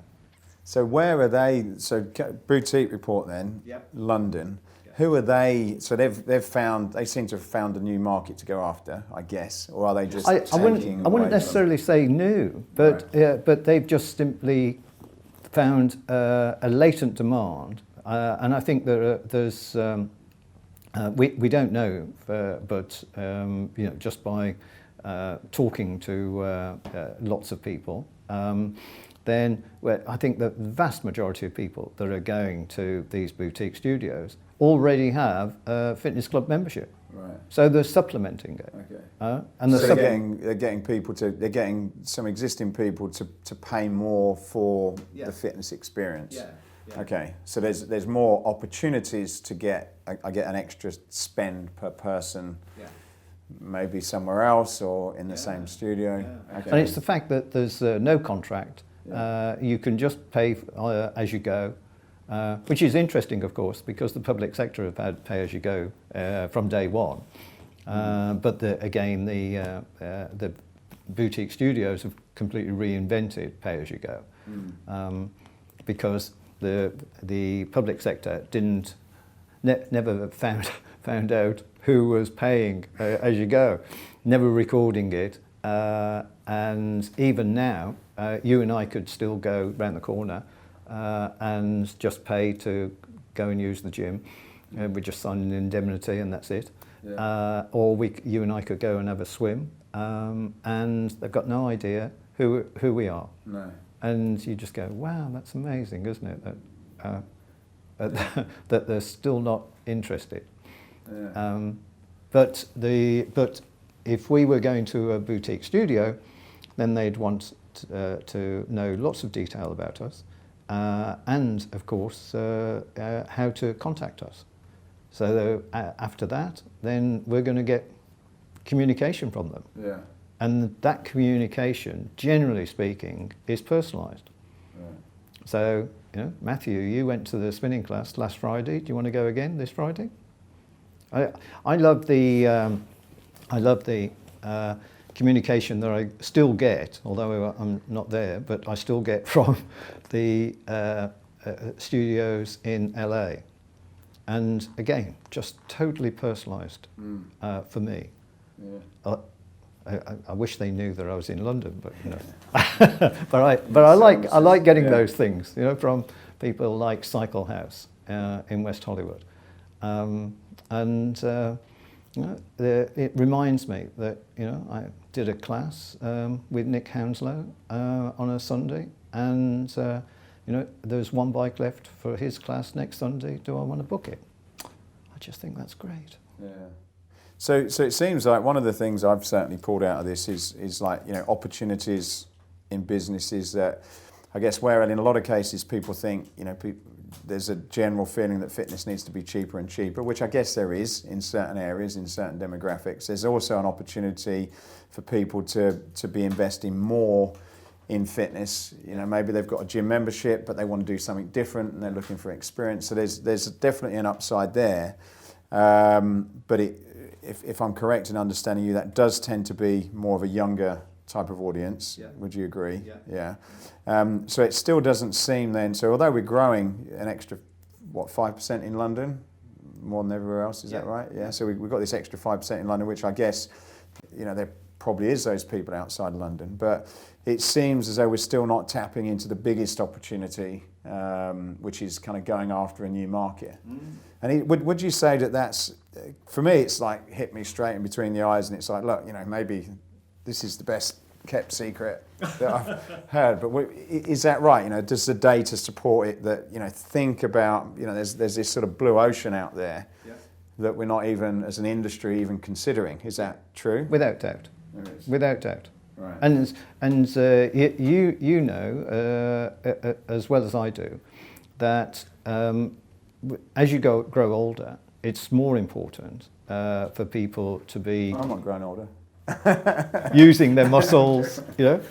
So where are they? So boutique report then. Yep. London. Yep. Who are they? So they seem to have found a new market to go after, I guess, or are they just? I wouldn't necessarily say new, but right. But they've just simply found a latent demand, and I think there's we don't know, but just by talking to lots of people. Then I think the vast majority of people that are going to these boutique studios already have a fitness club membership. Right. So they're supplementing it. Okay. And so they're getting some existing people to pay more for the fitness experience. Yeah. Yeah. Okay. So there's more opportunities to get an extra spend per person. Yeah. Maybe somewhere else or in the same studio. Yeah. Okay. And it's the fact that there's no contract. You can just pay as you go, which is interesting, of course, because the public sector have had pay as you go from day one. But again, the boutique studios have completely reinvented pay as you go, because the public sector never found out who was paying as you go, never recording it, and even now. You and I could still go round the corner and just pay to go and use the gym. We just sign an indemnity and that's it. Yeah. Or you and I could go and have a swim, and they've got no idea who we are. No. And you just go, wow, that's amazing, isn't it? That they're still not interested. Yeah. But if we were going to a boutique studio, then they'd want to know lots of detail about us, and of course how to contact us. So after that, then we're going to get communication from them. Yeah. And that communication, generally speaking, is personalised. Right. So, Matthew, you went to the spinning class last Friday. Do you want to go again this Friday? I love the communication that I still get, although I'm not there, but I still get from the studios in LA. And again, just totally personalised for me. Yeah. I wish they knew that I was in London, but but I like getting those things, from people like Cycle House in West Hollywood, it reminds me that I did a class with Nick Hounslow on a Sunday, and You know, there's one bike left for his class next Sunday. Do I want to book it? I just think that's great. Yeah. So it seems like one of the things I've certainly pulled out of this is like, you know, opportunities in businesses that, I guess, where in a lot of cases people think, you know, there's a general feeling that fitness needs to be cheaper and cheaper, which I guess there is in certain areas, in certain demographics. There's also an opportunity for people to be investing more in fitness. You know, maybe they've got a gym membership, but they want to do something different and they're looking for experience. So there's definitely an upside there. But if I'm correct in understanding you, that does tend to be more of a younger type of audience. Yeah. Would you agree? Yeah. So it still doesn't seem then, so although we're growing an extra, 5% in London, more than everywhere else, is that right? Yeah, so we've got this extra 5% in London, which I guess, you know, there probably is those people outside London, but it seems as though we're still not tapping into the biggest opportunity, which is kind of going after a new market. And would you say that that's, for me, it's like hit me straight in between the eyes, and it's like, look, you know, maybe this is the best kept secret that I've heard, but is that right? You know, does the data support it that, you know, think about, you know, there's this sort of blue ocean out there that we're not even, as an industry, even considering? Is that true? Without doubt. Without doubt. Right. And you know, as well as I do, that as you grow older, it's more important for people to be... I'm not growing older. using their muscles, you know,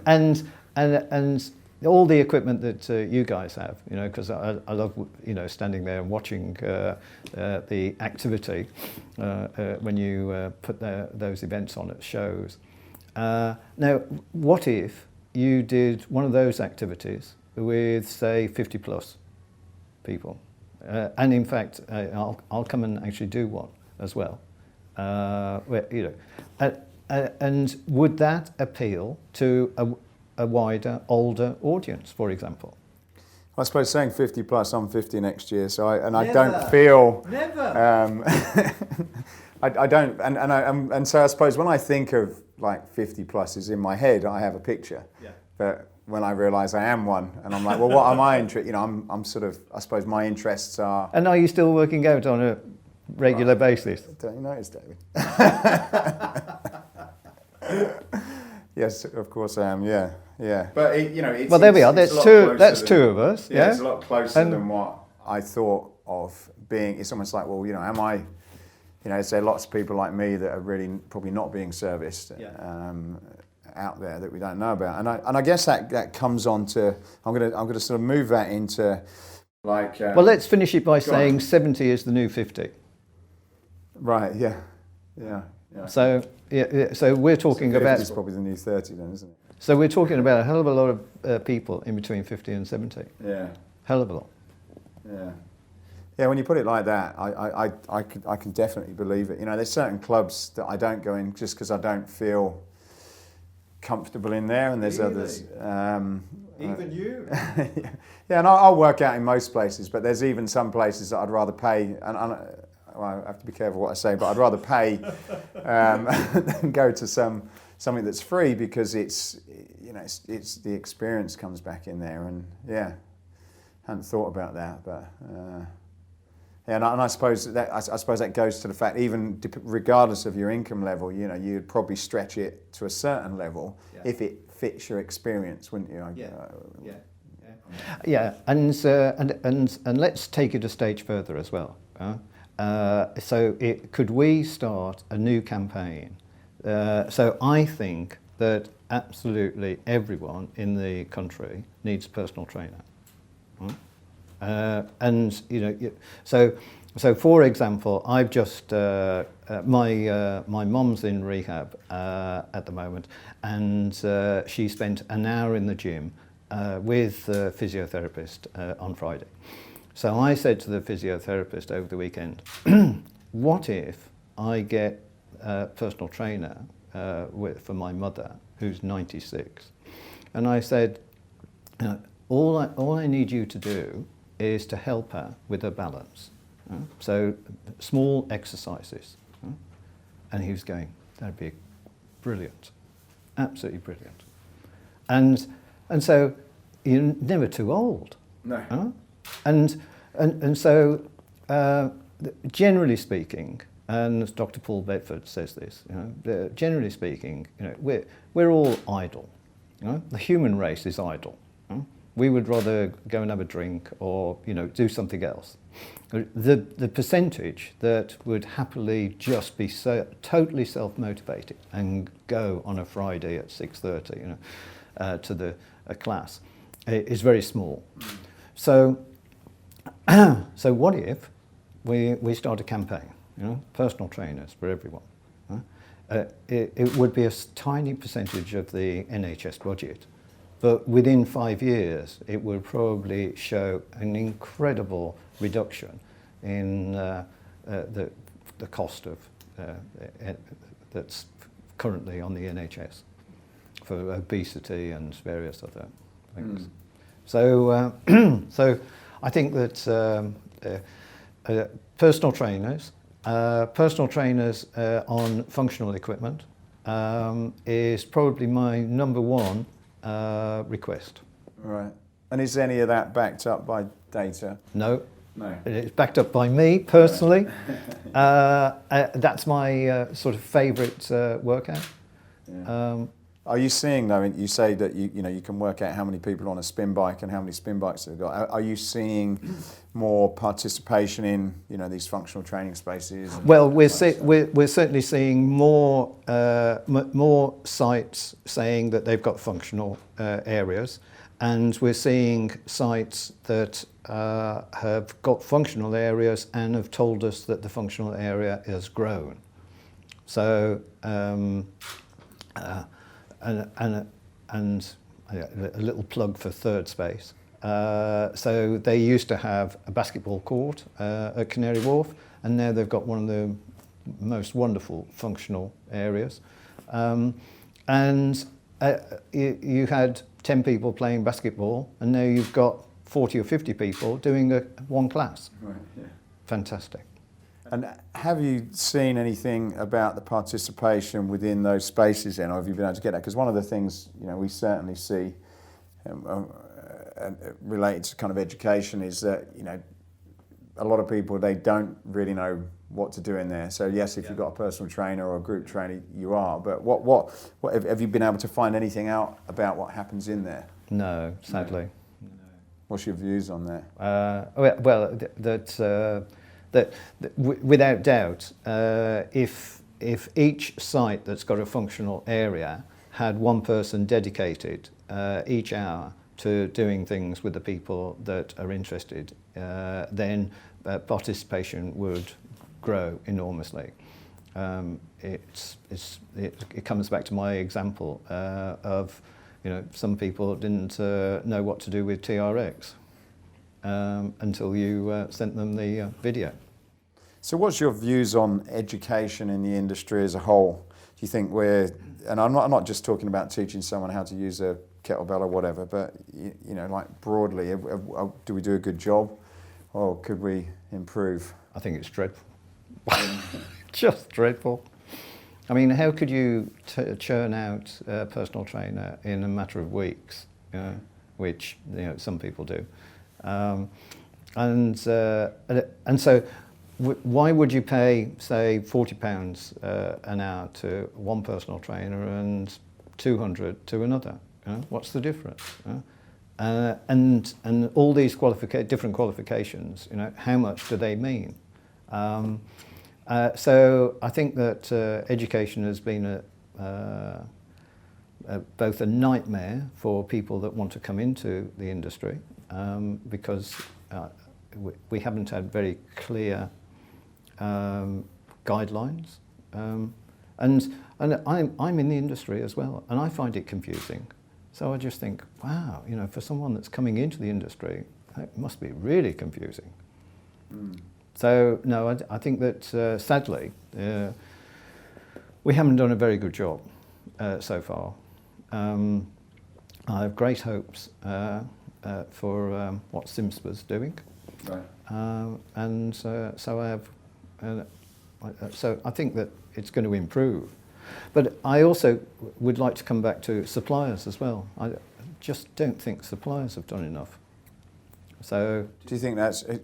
and all the equipment that you guys have, you know, because I love, you know, standing there and watching the activity when you put those events on at shows. Now, what if you did one of those activities with, say, 50 plus people? And in fact, I'll come and actually do one as well. You know, and would that appeal to a wider, older audience, for example? I suppose saying 50 plus, I'm 50 next year, so I don't feel... Never! I don't, and so I suppose when I think of like 50 plus is in my head, I have a picture. Yeah. But when I realise I am one, and I'm like, well, what am I interested? You know, I'm sort of, I suppose my interests are... And are you still working out on a regular basis? Don't you notice, David? Yes, of course I am. Yeah. But you know, it's, well, there we are. That's two. That's two of us. Yeah, it's a lot closer than what I thought of being. It's almost like, well, you know, am I? You know, there are lots of people like me that are really probably not being serviced out there that we don't know about, and I guess that comes on to. I'm gonna sort of move that into like. Well, let's finish it by saying 70 is the new 50. Right. Yeah. So so we're talking about... It's probably the new 30 then, isn't it? So we're talking about a hell of a lot of people in between 50 and 70. Yeah. Hell of a lot. Yeah. Yeah, when you put it like that, I can definitely believe it. You know, there's certain clubs that I don't go in just because I don't feel comfortable in there, and there's others. Even you? Yeah, and I'll work out in most places, but there's even some places that I'd rather pay, well, I have to be careful what I say, but I'd rather pay than go to something that's free, because it's, you know, it's the experience comes back in there, and yeah, hadn't thought about that, but yeah, and I suppose that goes to the fact, even regardless of your income level, you know, you'd probably stretch it to a certain level if it fits your experience, wouldn't you? Yeah, and let's take it a stage further as well. So could we start a new campaign? So I think that absolutely everyone in the country needs a personal trainer. And you know, so for example, I've just my mum's in rehab at the moment, and she spent an hour in the gym with a physiotherapist on Friday. So I said to the physiotherapist over the weekend, what if I get a personal trainer for my mother, who's 96? And I said, all I need you to do is to help her with her balance. So small exercises. And he was going, that'd be brilliant, absolutely brilliant. And so, you're never too old. No. Huh? And so, generally speaking, and as Dr. Paul Bedford says this, generally speaking, we're all idle. The human race is idle. We would rather go and have a drink or do something else. The percentage that would happily just be totally self-motivated and go on a Friday at 6:30, to the class is very small. So, so what if we start a campaign? Personal trainers for everyone. It would be a tiny percentage of the NHS budget, but within 5 years, it would probably show an incredible reduction in the cost of that's currently on the NHS for obesity and various other things. So, so I think that personal trainers on functional equipment is probably my number one request. Right. And is any of that backed up by data? No. No. It's backed up by me personally. That's my sort of favourite workout. Yeah. Are you seeing, though, you say that you can work out how many people on a spin bike and how many spin bikes they've got. Are you seeing more participation in these functional training spaces? Well, we're certainly seeing more sites saying that they've got functional areas, and we're seeing sites that have got functional areas and have told us that the functional area has grown. So. And a little plug for Third Space. So they used to have a basketball court at Canary Wharf, and now they've got one of the most wonderful functional areas. You had 10 people playing basketball, and now you've got 40 or 50 people doing one class. Right, yeah. Fantastic. And have you seen anything about the participation within those spaces then, or have you been able to get that? Because one of the things we certainly see related to kind of education is that a lot of people, they don't really know what to do in there. So yes, if you've got a personal trainer or a group trainer, you are. But what have you been able to find anything out about what happens in there? No, sadly. No. What's your views on that? That without doubt, if each site that's got a functional area had one person dedicated each hour to doing things with the people that are interested, then participation would grow enormously. It comes back to my example of some people didn't know what to do with TRX. Until you sent them the video. So what's your views on education in the industry as a whole? Do you think and I'm not just talking about teaching someone how to use a kettlebell or whatever, but like broadly, do we do a good job, or could we improve? I think it's dreadful. Just dreadful. I mean, how could you churn out a personal trainer in a matter of weeks, which some people do. And so why would you pay, say, £40 an hour to one personal trainer and 200 to another? What's the difference? And all these different qualifications, how much do they mean? So I think that education has been both a nightmare for people that want to come into the industry, because we haven't had very clear guidelines, and I'm in the industry as well, and I find it confusing. So I just think, wow, for someone that's coming into the industry, it must be really confusing. Mm. So no, I think that sadly we haven't done a very good job so far. I have great hopes for what SIMSPA's doing, right. And so I have. So I think that it's going to improve. But I also would like to come back to suppliers as well. just don't think suppliers have done enough. So, do you think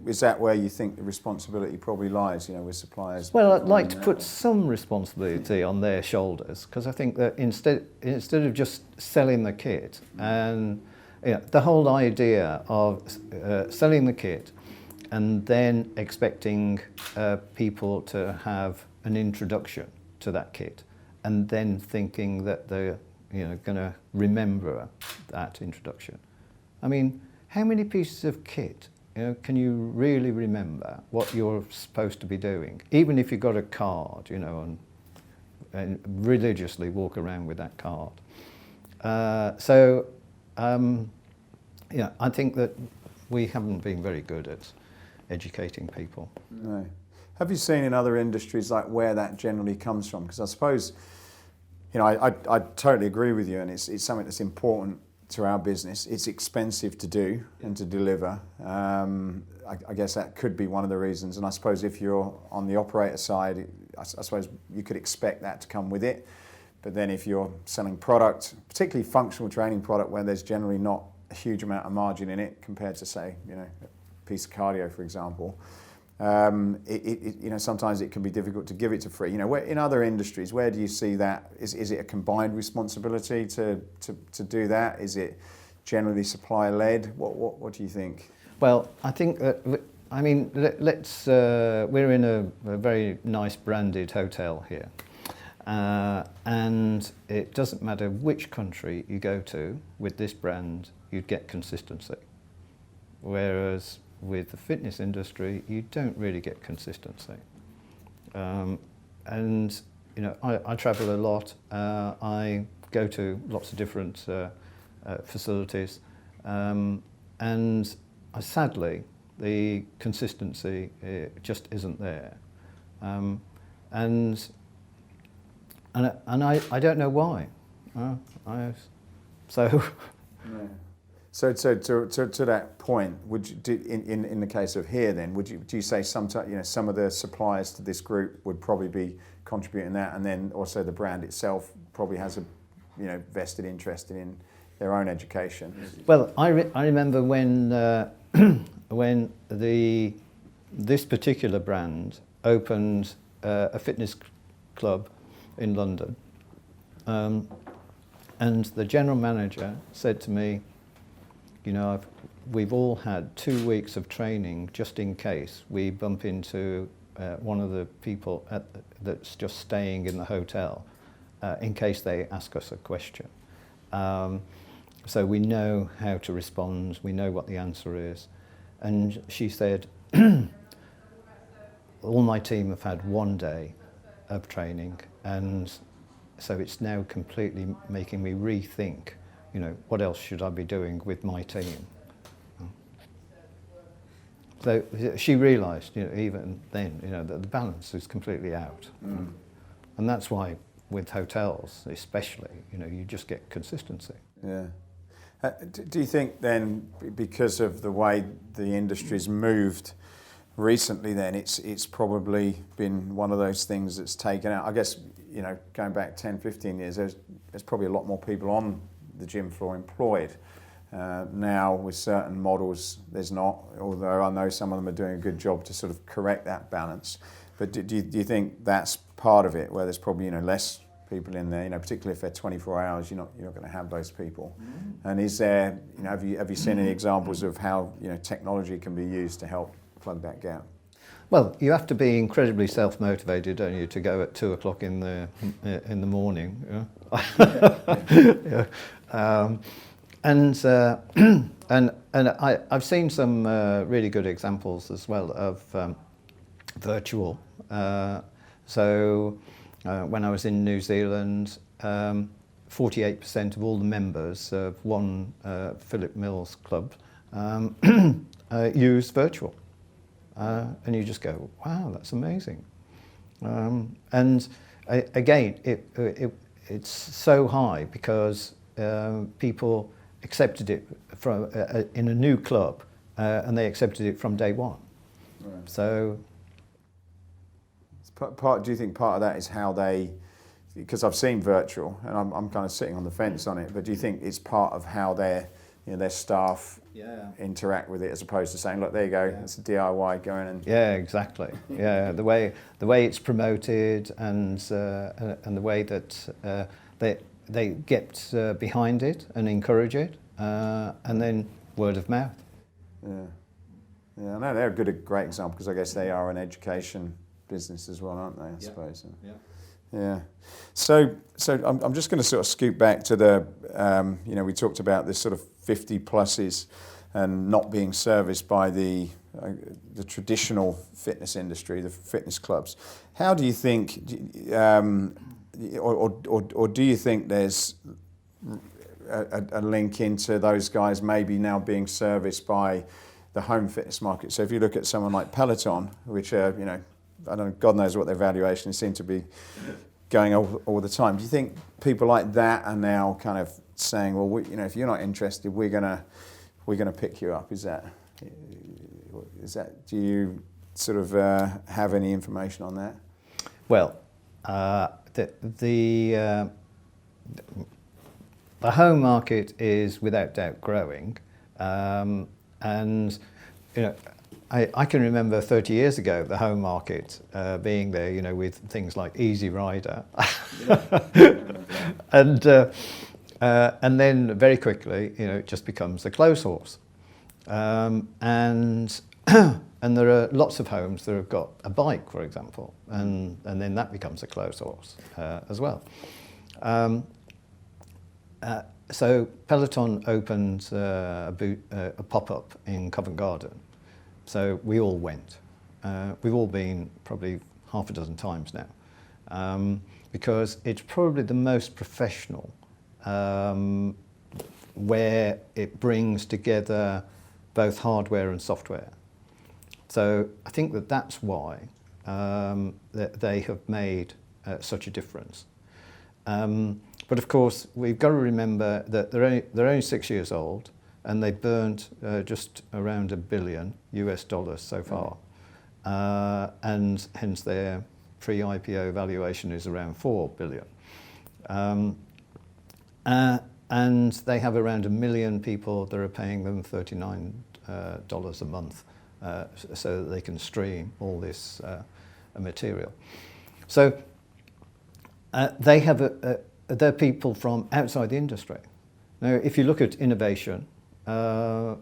is that where you think the responsibility probably lies, with suppliers? Well, I'd like to put some responsibility on their shoulders, because I think that instead of just selling the kit, and the whole idea of selling the kit and then expecting people to have an introduction to that kit, and then thinking that they're going to remember that introduction. I mean, how many pieces of kit can you really remember what you're supposed to be doing, even if you've got a card, and religiously walk around with that card? I think that we haven't been very good at educating people. No. Have you seen in other industries like where that generally comes from? Because I suppose, I totally agree with you, and it's something that's important to our business. It's expensive to do and to deliver. I guess that could be one of the reasons. And I suppose if you're on the operator side, I suppose you could expect that to come with it. But then if you're selling product, particularly functional training product, where there's generally not a huge amount of margin in it compared to, say, a piece of cardio, for example, sometimes it can be difficult to give it to free. Where, in other industries, where do you see that? Is it a combined responsibility to do that? Is it generally supplier led? What do you think? Well, I think that we're in a very nice branded hotel here, and it doesn't matter which country you go to with this brand, you'd get consistency. Whereas with the fitness industry, you don't really get consistency. I travel a lot. I go to lots of different facilities, and sadly, the consistency just isn't there. And I don't know why. So to that point, would you do, in the case of here then, do you say some of the suppliers to this group would probably be contributing that, and then also the brand itself probably has a vested interest in their own education? Well, I remember when when this particular brand opened a fitness club in London, and the general manager said to me, we've all had 2 weeks of training just in case we bump into one of the people that's just staying in the hotel, in case they ask us a question. So we know how to respond, we know what the answer is. And she said, all my team have had 1 day of training, and so it's now completely making me rethink what else should I be doing with my team? So she realised, even then, that the balance is completely out. And that's why with hotels, especially, you just get consistency. Yeah. Do you think then, because of the way the industry's moved recently, then it's probably been one of those things that's taken out? I guess, going back 10, 15 years, there's probably a lot more people on the gym floor employed. Now with certain models there's not, although I know some of them are doing a good job to sort of correct that balance. But do you think that's part of it, where there's probably less people in there, particularly if they're 24 hours, you're not going to have those people? And is there, have you seen any examples of how technology can be used to help plug that gap? Well, you have to be incredibly self-motivated, don't you, to go at 2 o'clock in the morning. Yeah. And I've seen some really good examples as well of virtual. When I was in New Zealand, 48% of all the members of one Philip Mills club use virtual. And you just go, wow, that's amazing. Again, it's so high because people accepted it from in a new club, and they accepted it from day one. Right. So, do you think part of that is how they because I've seen virtual, and I'm kind of sitting on the fence on it, but do you think it's part of how their staff interact with it, as opposed to saying, look, there you go, it's a DIY, go in and... Yeah, exactly. Yeah, the way it's promoted, and the way that they get behind it and encourage it, and then word of mouth. Yeah, I know they're a great example, because I guess they are an education business as well, aren't they? I suppose. Yeah. So I'm just going to sort of scoot back to the, we talked about this sort of 50 pluses and not being serviced by the traditional fitness industry, the fitness clubs. How do you think, or do you think there's a link into those guys maybe now being serviced by the home fitness market? So if you look at someone like Peloton, which I don't know, God knows what their valuations seem to be going all the time. Do you think people like that are now kind of saying, well, if you're not interested, we're gonna pick you up? Is that? Do you sort of have any information on that? Well, the home market is without doubt growing, and I can remember 30 years ago the home market being there, with things like Easy Rider, and then very quickly, it just becomes a clothes horse, and there are lots of homes that have got a bike, for example, and then that becomes a clothes horse as well. So Peloton opened a pop-up in Covent Garden. So we all went. We've all been probably half a dozen times now, because it's probably the most professional, where it brings together both hardware and software. So I think that's why that they have made such a difference. But of course, we've got to remember that they're only 6 years old, and they burnt just around $1 billion so far, and hence their pre-IPO valuation is around $4 billion. And they have around 1 million people that are paying them $39 a month, so that they can stream all this material. So they have they're people from outside the industry. Now, if you look at innovation, all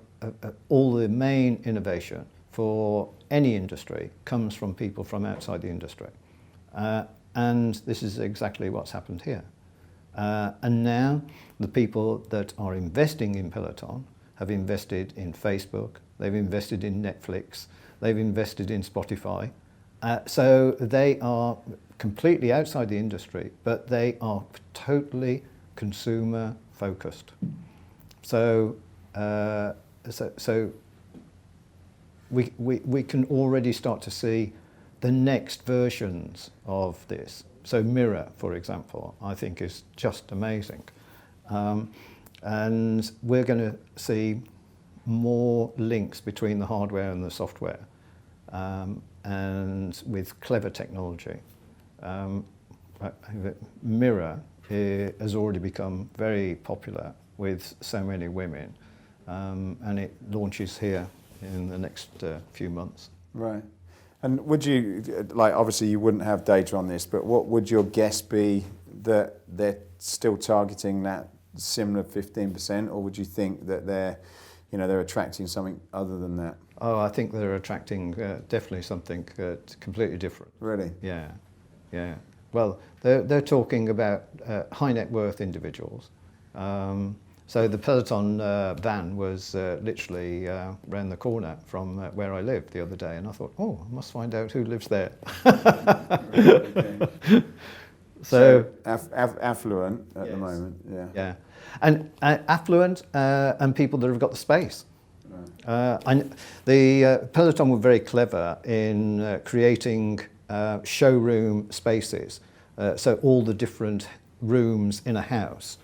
the main innovation for any industry comes from people from outside the industry. And this is exactly what's happened here. And now the people that are investing in Peloton have invested in Facebook, they've invested in Netflix, they've invested in Spotify. So they are completely outside the industry, but they are totally consumer focused. So we can already start to see the next versions of this. So Mirror, for example, I think is just amazing. And we're going to see more links between the hardware and the software, and with clever technology. Mirror has already become very popular with so many women, and it launches here in the next few months. Right. And would you, obviously you wouldn't have data on this, but what would your guess be that they're still targeting that similar 15%, or would you think that they're attracting something other than that? Oh, I think they're attracting definitely something completely different. Really? Yeah. Well, they're talking about high net worth individuals. So the Peloton van was literally around the corner from where I live the other day, and I thought, I must find out who lives there. So affluent at the moment, yeah. Yeah, and affluent and people that have got the space. The Peloton were very clever in creating showroom spaces. So all the different rooms in a house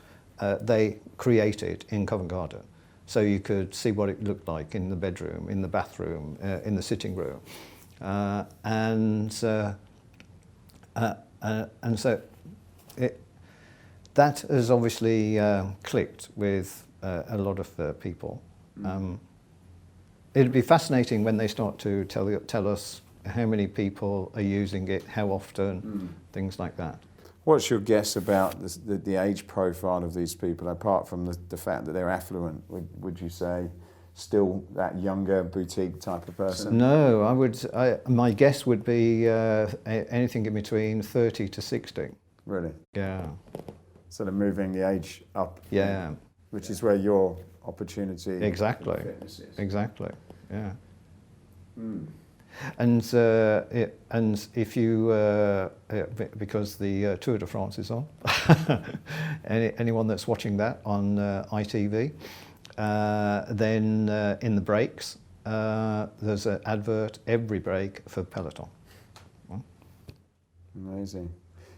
they created in Covent Garden. So you could see what it looked like in the bedroom, in the bathroom, in the sitting room. And so that has obviously clicked with a lot of people. It'd be fascinating when they start to tell us how many people are using it, how often, things like that. What's your guess about the age profile of these people, apart from the fact that they're affluent? Would you say still that younger boutique type of person? No, my guess would be anything in between 30 to 60. Really? Yeah. Sort of moving the age up. Yeah. Which is where your opportunity exactly. in fitness is. Exactly. Yeah. And if you because the Tour de France is on, anyone that's watching that on ITV, then in the breaks there's an advert every break for Peloton. Amazing.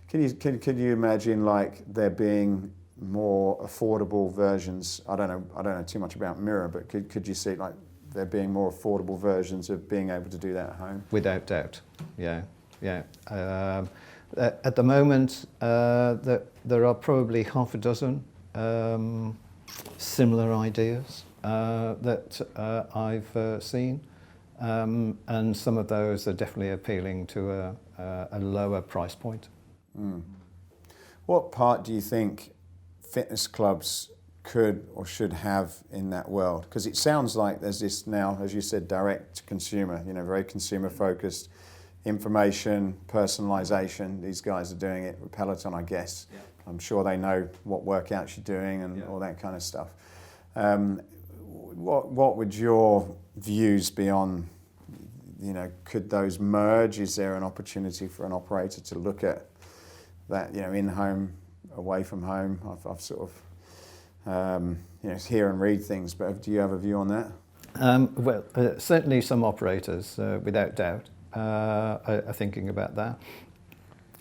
Can you imagine like there being more affordable versions? I don't know too much about Mirror, but could you see like there being more affordable versions of being able to do that at home? Without doubt, yeah. At the moment, there are probably half a dozen similar ideas that I've seen, and some of those are definitely appealing to a lower price point. What part do you think fitness clubs could or should have in that world? Because it sounds like there's this now, as you said, direct to consumer, very consumer focused, information, personalization. These guys are doing it with Peloton, I guess. Yeah. I'm sure they know what workouts you're doing and all that kind of stuff. What would your views be on, could those merge? Is there an opportunity for an operator to look at that, in home, away from home? I've sort of hear and read things, but do you have a view on that? Certainly some operators, without doubt, are thinking about that.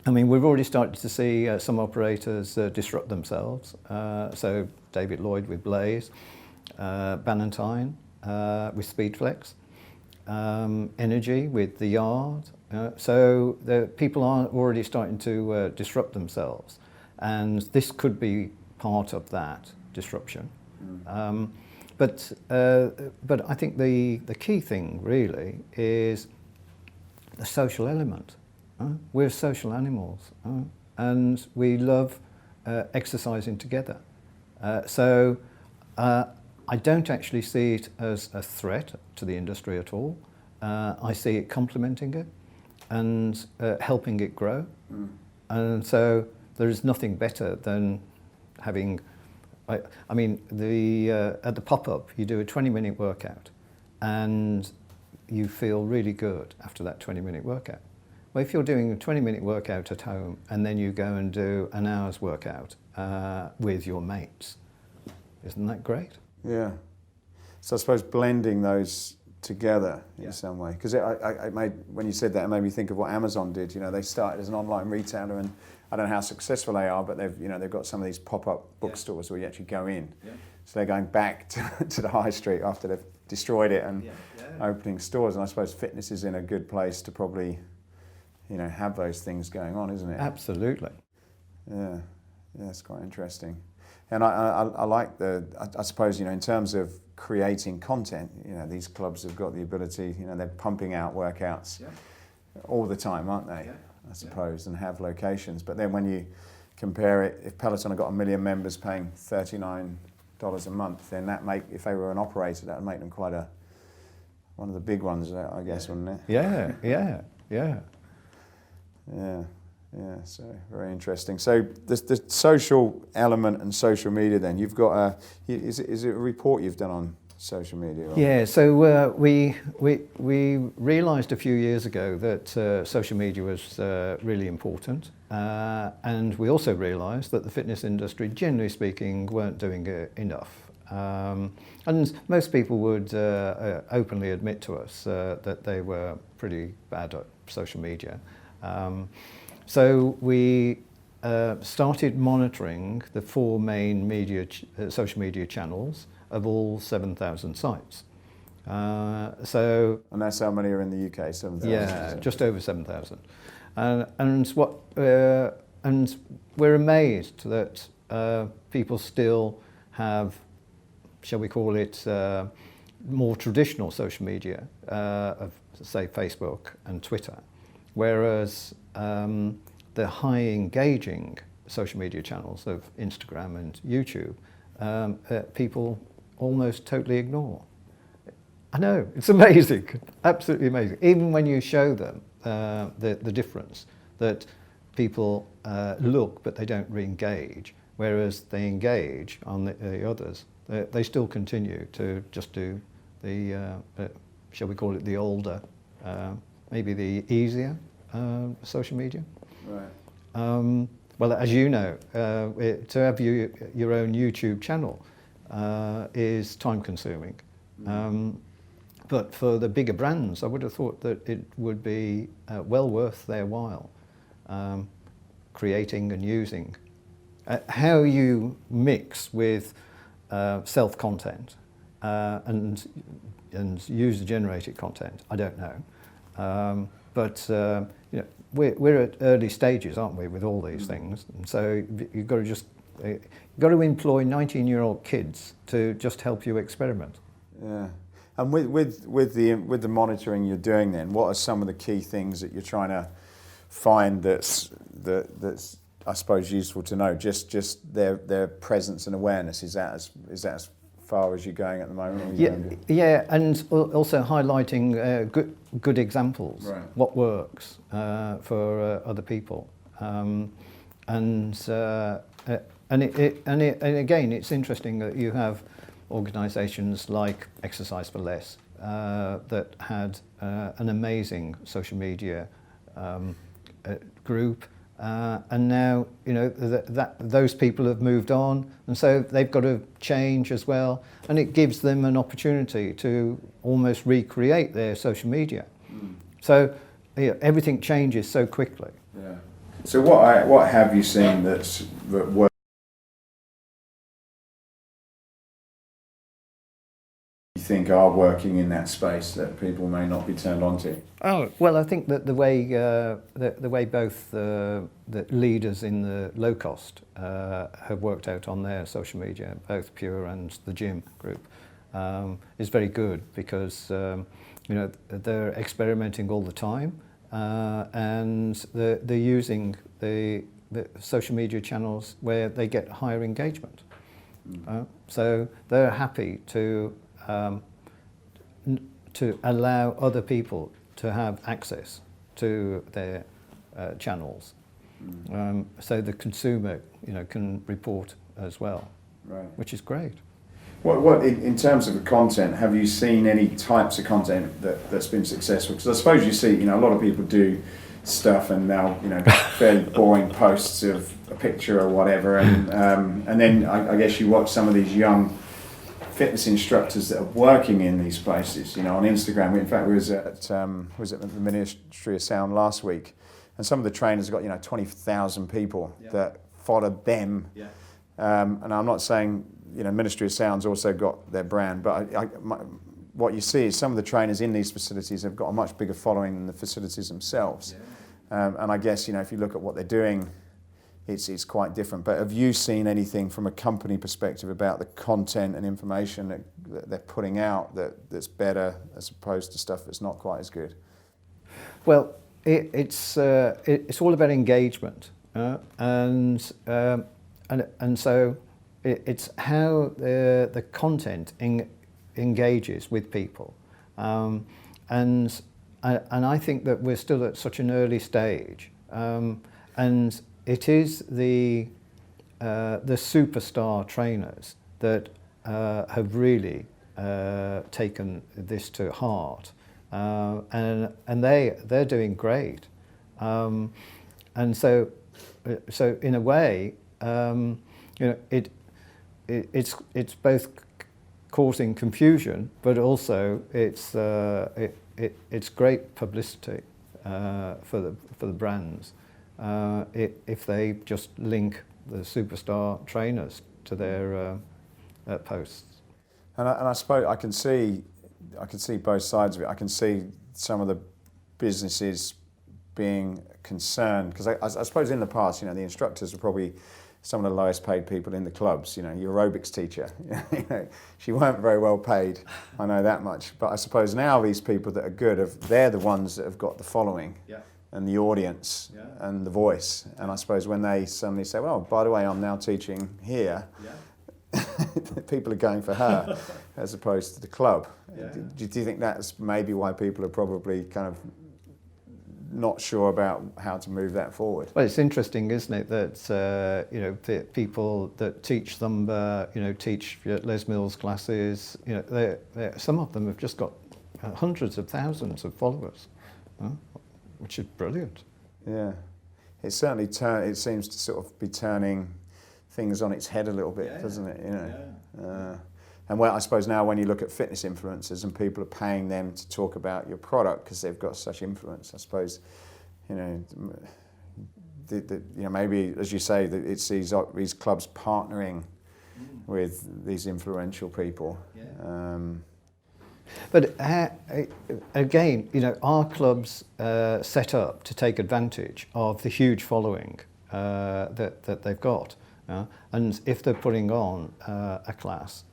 I mean, we've already started to see some operators disrupt themselves. So David Lloyd with Blaze, Ballantine with Speedflex, Energy with The Yard. So the people are already starting to disrupt themselves, and this could be part of that disruption. But I think the key thing really is the social element. We're social animals, and we love exercising together. So I don't actually see it as a threat to the industry at all. I see it complementing it and helping it grow. And so there is nothing better than having, I mean, at the pop-up, you do a 20-minute workout and you feel really good after that 20-minute workout. Well, if you're doing a 20-minute workout at home and then you go and do an hour's workout with your mates, isn't that great? Yeah. So I suppose blending those together in some way, because when you said that, it made me think of what Amazon did. They started as an online retailer, and I don't know how successful they are, but they've got some of these pop-up bookstores where you actually go in. So they're going back to the high street after they've destroyed it and opening stores. And I suppose fitness is in a good place to probably, have those things going on, isn't it? Absolutely. Yeah, it's quite interesting. And I like I suppose, in terms of creating content, these clubs have got the ability, they're pumping out workouts all the time, aren't they? I suppose, and have locations. But then when you compare it, if Peloton have got 1 million members paying $39 a month, then if they were an operator, that would make them quite one of the big ones, I guess, wouldn't it? Yeah. Yeah, so very interesting. So the social element and social media, then you've got is it a report you've done on social media? Or? Yeah, so we realised a few years ago that social media was really important, and we also realised that the fitness industry, generally speaking, weren't doing enough. And most people would openly admit to us that they were pretty bad at social media. So we started monitoring the 4 main social media channels of all 7,000 sites. And that's how many are in the UK? 7,000? Yeah, just over 7,000. And what and we're amazed that people still have, shall we call it, more traditional social media of, say, Facebook and Twitter, whereas the high engaging social media channels of Instagram and YouTube, people almost totally ignore. I know, it's amazing, absolutely amazing. Even when you show them the difference, that people look but they don't re-engage, whereas they engage on the others. They still continue to just do the, shall we call it the older, maybe the easier social media. Right. Well, as you know, to have your own YouTube channel is time consuming. But for the bigger brands, I would have thought that it would be well worth their while creating and using. How you mix with self-content and user-generated content, I don't know. But you know, we're at early stages, aren't we, with all these things? And so you've got to employ 19-year-old kids to just help you experiment. Yeah. And with the monitoring you're doing, then, what are some of the key things that you're trying to find that's I suppose useful to know? Just their presence and awareness. Is that as far as you're going at the moment? Yeah, and also highlighting good examples, right. What works for other people, and again, it's interesting that you have organisations like Exercise for Less that had an amazing social media group, and now you know that those people have moved on, and so they've got to change as well, and it gives them an opportunity to almost recreate their social media. So everything changes so quickly. Yeah. So what have you seen that works? Think are working in that space that people may not be turned on to? Oh, well, I think that the way both the leaders in the low cost have worked out on their social media, both Pure and the Gym group, is very good, because you know, they're experimenting all the time, and they're using the social media channels where they get higher engagement. So they're happy to allow other people to have access to their channels, so the consumer, you know, can report as well, right. Which is great. What in terms of the content, have you seen any types of content that's been successful? Because I suppose you see, you know, a lot of people do stuff and now, you know, fairly boring posts of a picture or whatever, and then I guess you watch some of these young fitness instructors that are working in these places, you know, on Instagram. In fact, we was at the Ministry of Sound last week, and some of the trainers have got, you know, 20,000 people that followed them. Yeah. And I'm not saying, you know, Ministry of Sound's also got their brand, but what you see is some of the trainers in these facilities have got a much bigger following than the facilities themselves. Yeah. And I guess, you know, if you look at what they're doing, it's quite different. But have you seen anything from a company perspective about the content and information that they're putting out that's better as opposed to stuff that's not quite as good? Well, it's all about engagement, and so it's how the content engages with people, and I think that we're still at such an early stage, and it is the superstar trainers that have really taken this to heart, and they're doing great, and so in a way, you know, it's both causing confusion, but also it's great publicity for the brands. If they just link the superstar trainers to their posts. And I suppose I can see both sides of it. I can see some of the businesses being concerned? Because I suppose in the past, the instructors were probably some of the lowest paid people in the clubs. Your aerobics teacher, she weren't very well paid. I know that much. But I suppose now these people that are good, they're the ones that have got the following. Yeah. And the audience and the voice. And I suppose when they suddenly say, well, by the way, I'm now teaching here, people are going for her as opposed to the club. Yeah. Do you think that's maybe why people are probably kind of not sure about how to move that forward? Well, it's interesting, isn't it, that the people that teach Thumba, teach Les Mills classes, some of them have just got hundreds of thousands of followers. Which is brilliant. Yeah, it certainly it seems to sort of be turning things on its head a little bit, doesn't it? And I suppose now when you look at fitness influencers and people are paying them to talk about your product because they've got such influence, I suppose, maybe as you say that it's these clubs partnering with these influential people. Yeah. But again, our clubs set up to take advantage of the huge following that they've got. And if they're putting on a class,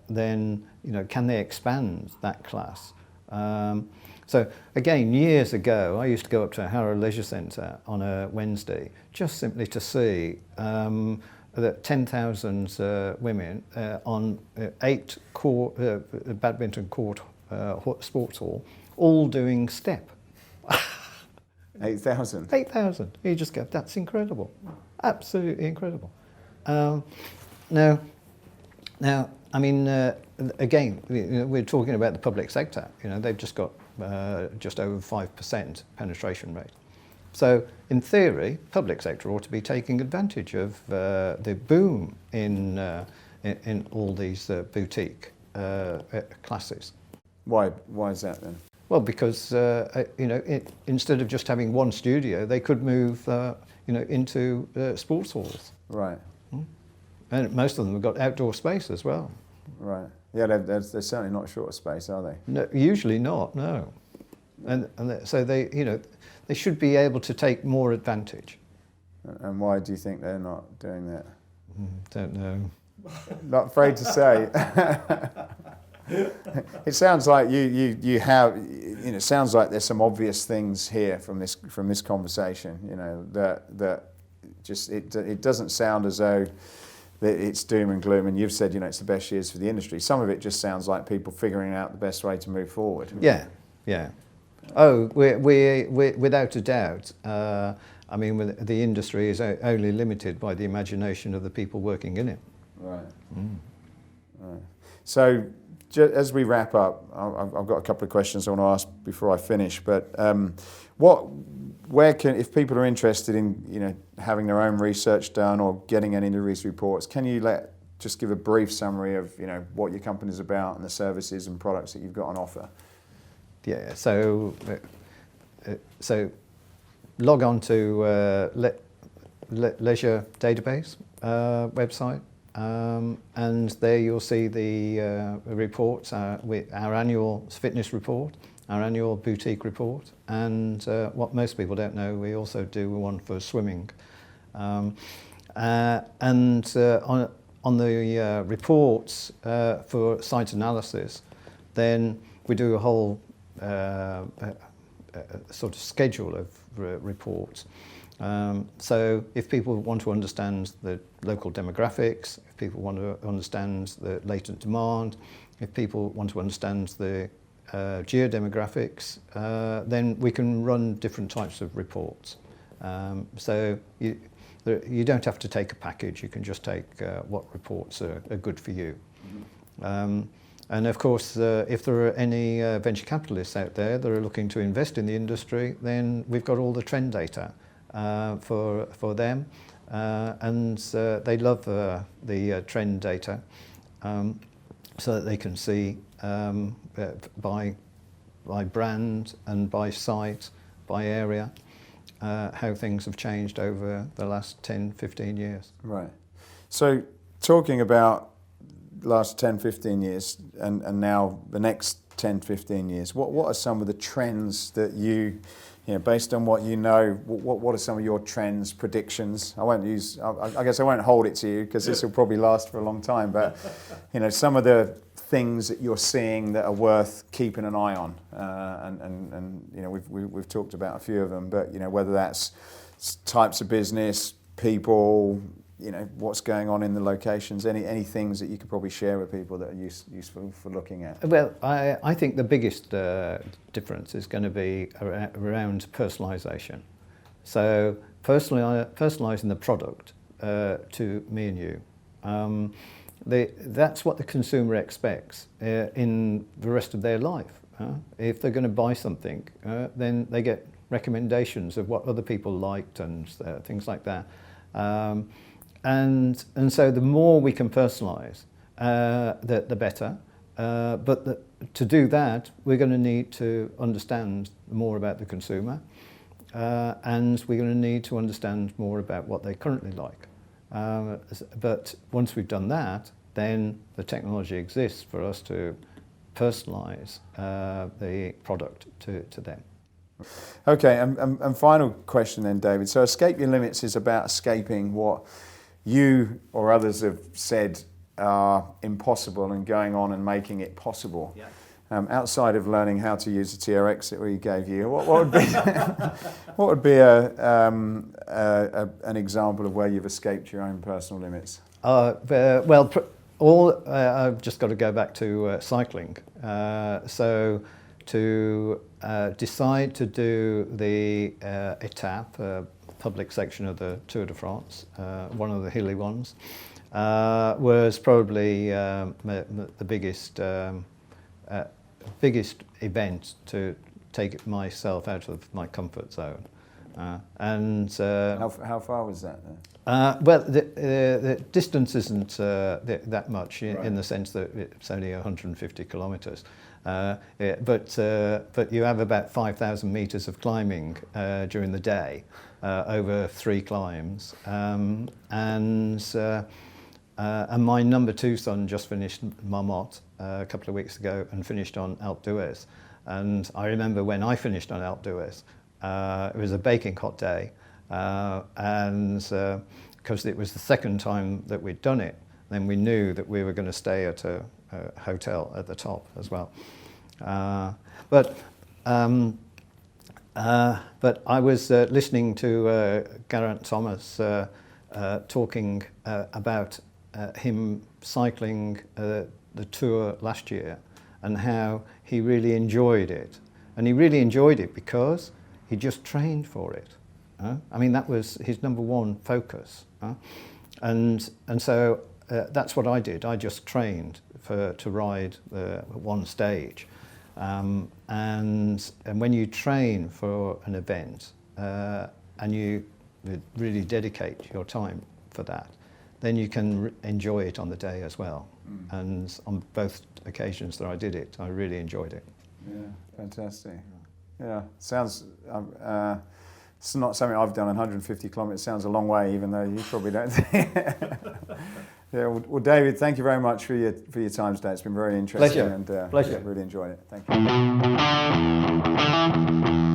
then can they expand that class? So again, years ago, I used to go up to Harrow Leisure Centre on a Wednesday just simply to see that 10,000 women on 8 badminton court sports hall, all doing step. 8,000? 8,000. You just go, that's incredible. Absolutely incredible. Now, I mean, again, we're talking about the public sector. They've just got just over 5% penetration rate. So, in theory, public sector ought to be taking advantage of the boom in all these boutique classes. Why is that then? Well, because instead of just having one studio, they could move into sports halls. Right. And most of them have got outdoor space as well. Right. Yeah, they're certainly not short of space, are they? No, usually not. No. And so they should be able to take more advantage. And why do you think they're not doing that? Don't know. Not afraid to say. It sounds like you have. It sounds like there's some obvious things here from this conversation. That just it doesn't sound as though that it's doom and gloom. And you've said it's the best years for the industry. Some of it just sounds like people figuring out the best way to move forward. Yeah. Oh, we without a doubt. I mean, the industry is only limited by the imagination of the people working in it. Right. Right. So, as we wrap up, I've got a couple of questions I want to ask before I finish. But if people are interested in having their own research done or getting any of these reports, can you just give a brief summary of what your company's about and the services and products that you've got on offer? Yeah, so log on to Leisure Database website, and there you'll see the reports, our annual fitness report, our annual boutique report, and what most people don't know, we also do one for swimming. And on the reports for site analysis, then we do a whole sort of schedule of reports. So if people want to understand the local demographics, if people want to understand the latent demand, if people want to understand the geodemographics, then we can run different types of reports. So you don't have to take a package, you can just take what reports are good for you. And of course, if there are any venture capitalists out there that are looking to invest in the industry, then we've got all the trend data for them, and they love the trend data, so that they can see by brand and by site, by area, how things have changed over the last 10, 15 years. Right. So talking about last 10, 15 years and now the next 10, 15 years, what are some of the trends that you know, based on what you know, what are some of your trends, predictions? I guess I won't hold it to you because this will probably last for a long time, but you know, some of the things that you're seeing that are worth keeping an eye on, and you know, we've talked about a few of them, but you know, whether that's types of business, people, you know, what's going on in the locations, any things that you could probably share with people that are useful for looking at? Well, I think the biggest difference is going to be around personalisation. So personalising the product to me and you. That's what the consumer expects in the rest of their life. If they're going to buy something, then they get recommendations of what other people liked and things like that. And so the more we can personalise, the better. But to do that, we're going to need to understand more about the consumer, and we're going to need to understand more about what they currently like. But once we've done that, then the technology exists for us to personalise the product to them. Okay, and final question then, David. So Escape Your Limits is about escaping what you or others have said are impossible and going on and making it possible. Yeah. Outside of learning how to use the TRX that we gave you, what would be what would be an example of where you've escaped your own personal limits? Well, I've just got to go back to cycling. So to decide to do the étape, public section of the Tour de France, one of the hilly ones, was probably the biggest event to take myself out of my comfort zone. How far was that then? Well, the distance isn't that much Right. in the sense that it's only 150 kilometres. But you have about 5,000 metres of climbing during the day over 3 climbs. And my number 2 son just finished Marmotte a couple of weeks ago and finished on Alpe d'Huez. And I remember when I finished on Alpe d'Huez, it was a baking hot day, and because it was the second time that we'd done it, then we knew that we were going to stay at a hotel at the top as well. But I was listening to Geraint Thomas talking about him cycling the Tour last year and how he really enjoyed it. And he really enjoyed it because he just trained for it. I mean, that was his number 1 focus. And so that's what I did. I just trained to ride one stage. And when you train for an event and you really dedicate your time for that, then you can enjoy it on the day as well. And on both occasions that I did it, I really enjoyed it. Yeah, fantastic. Yeah, sounds. It's not something I've done. 150 kilometres sounds a long way, even though you probably don't think. Yeah. Well, David, thank you very much for your time today. It's been very interesting. Pleasure. And Pleasure. really enjoyed it. Thank you.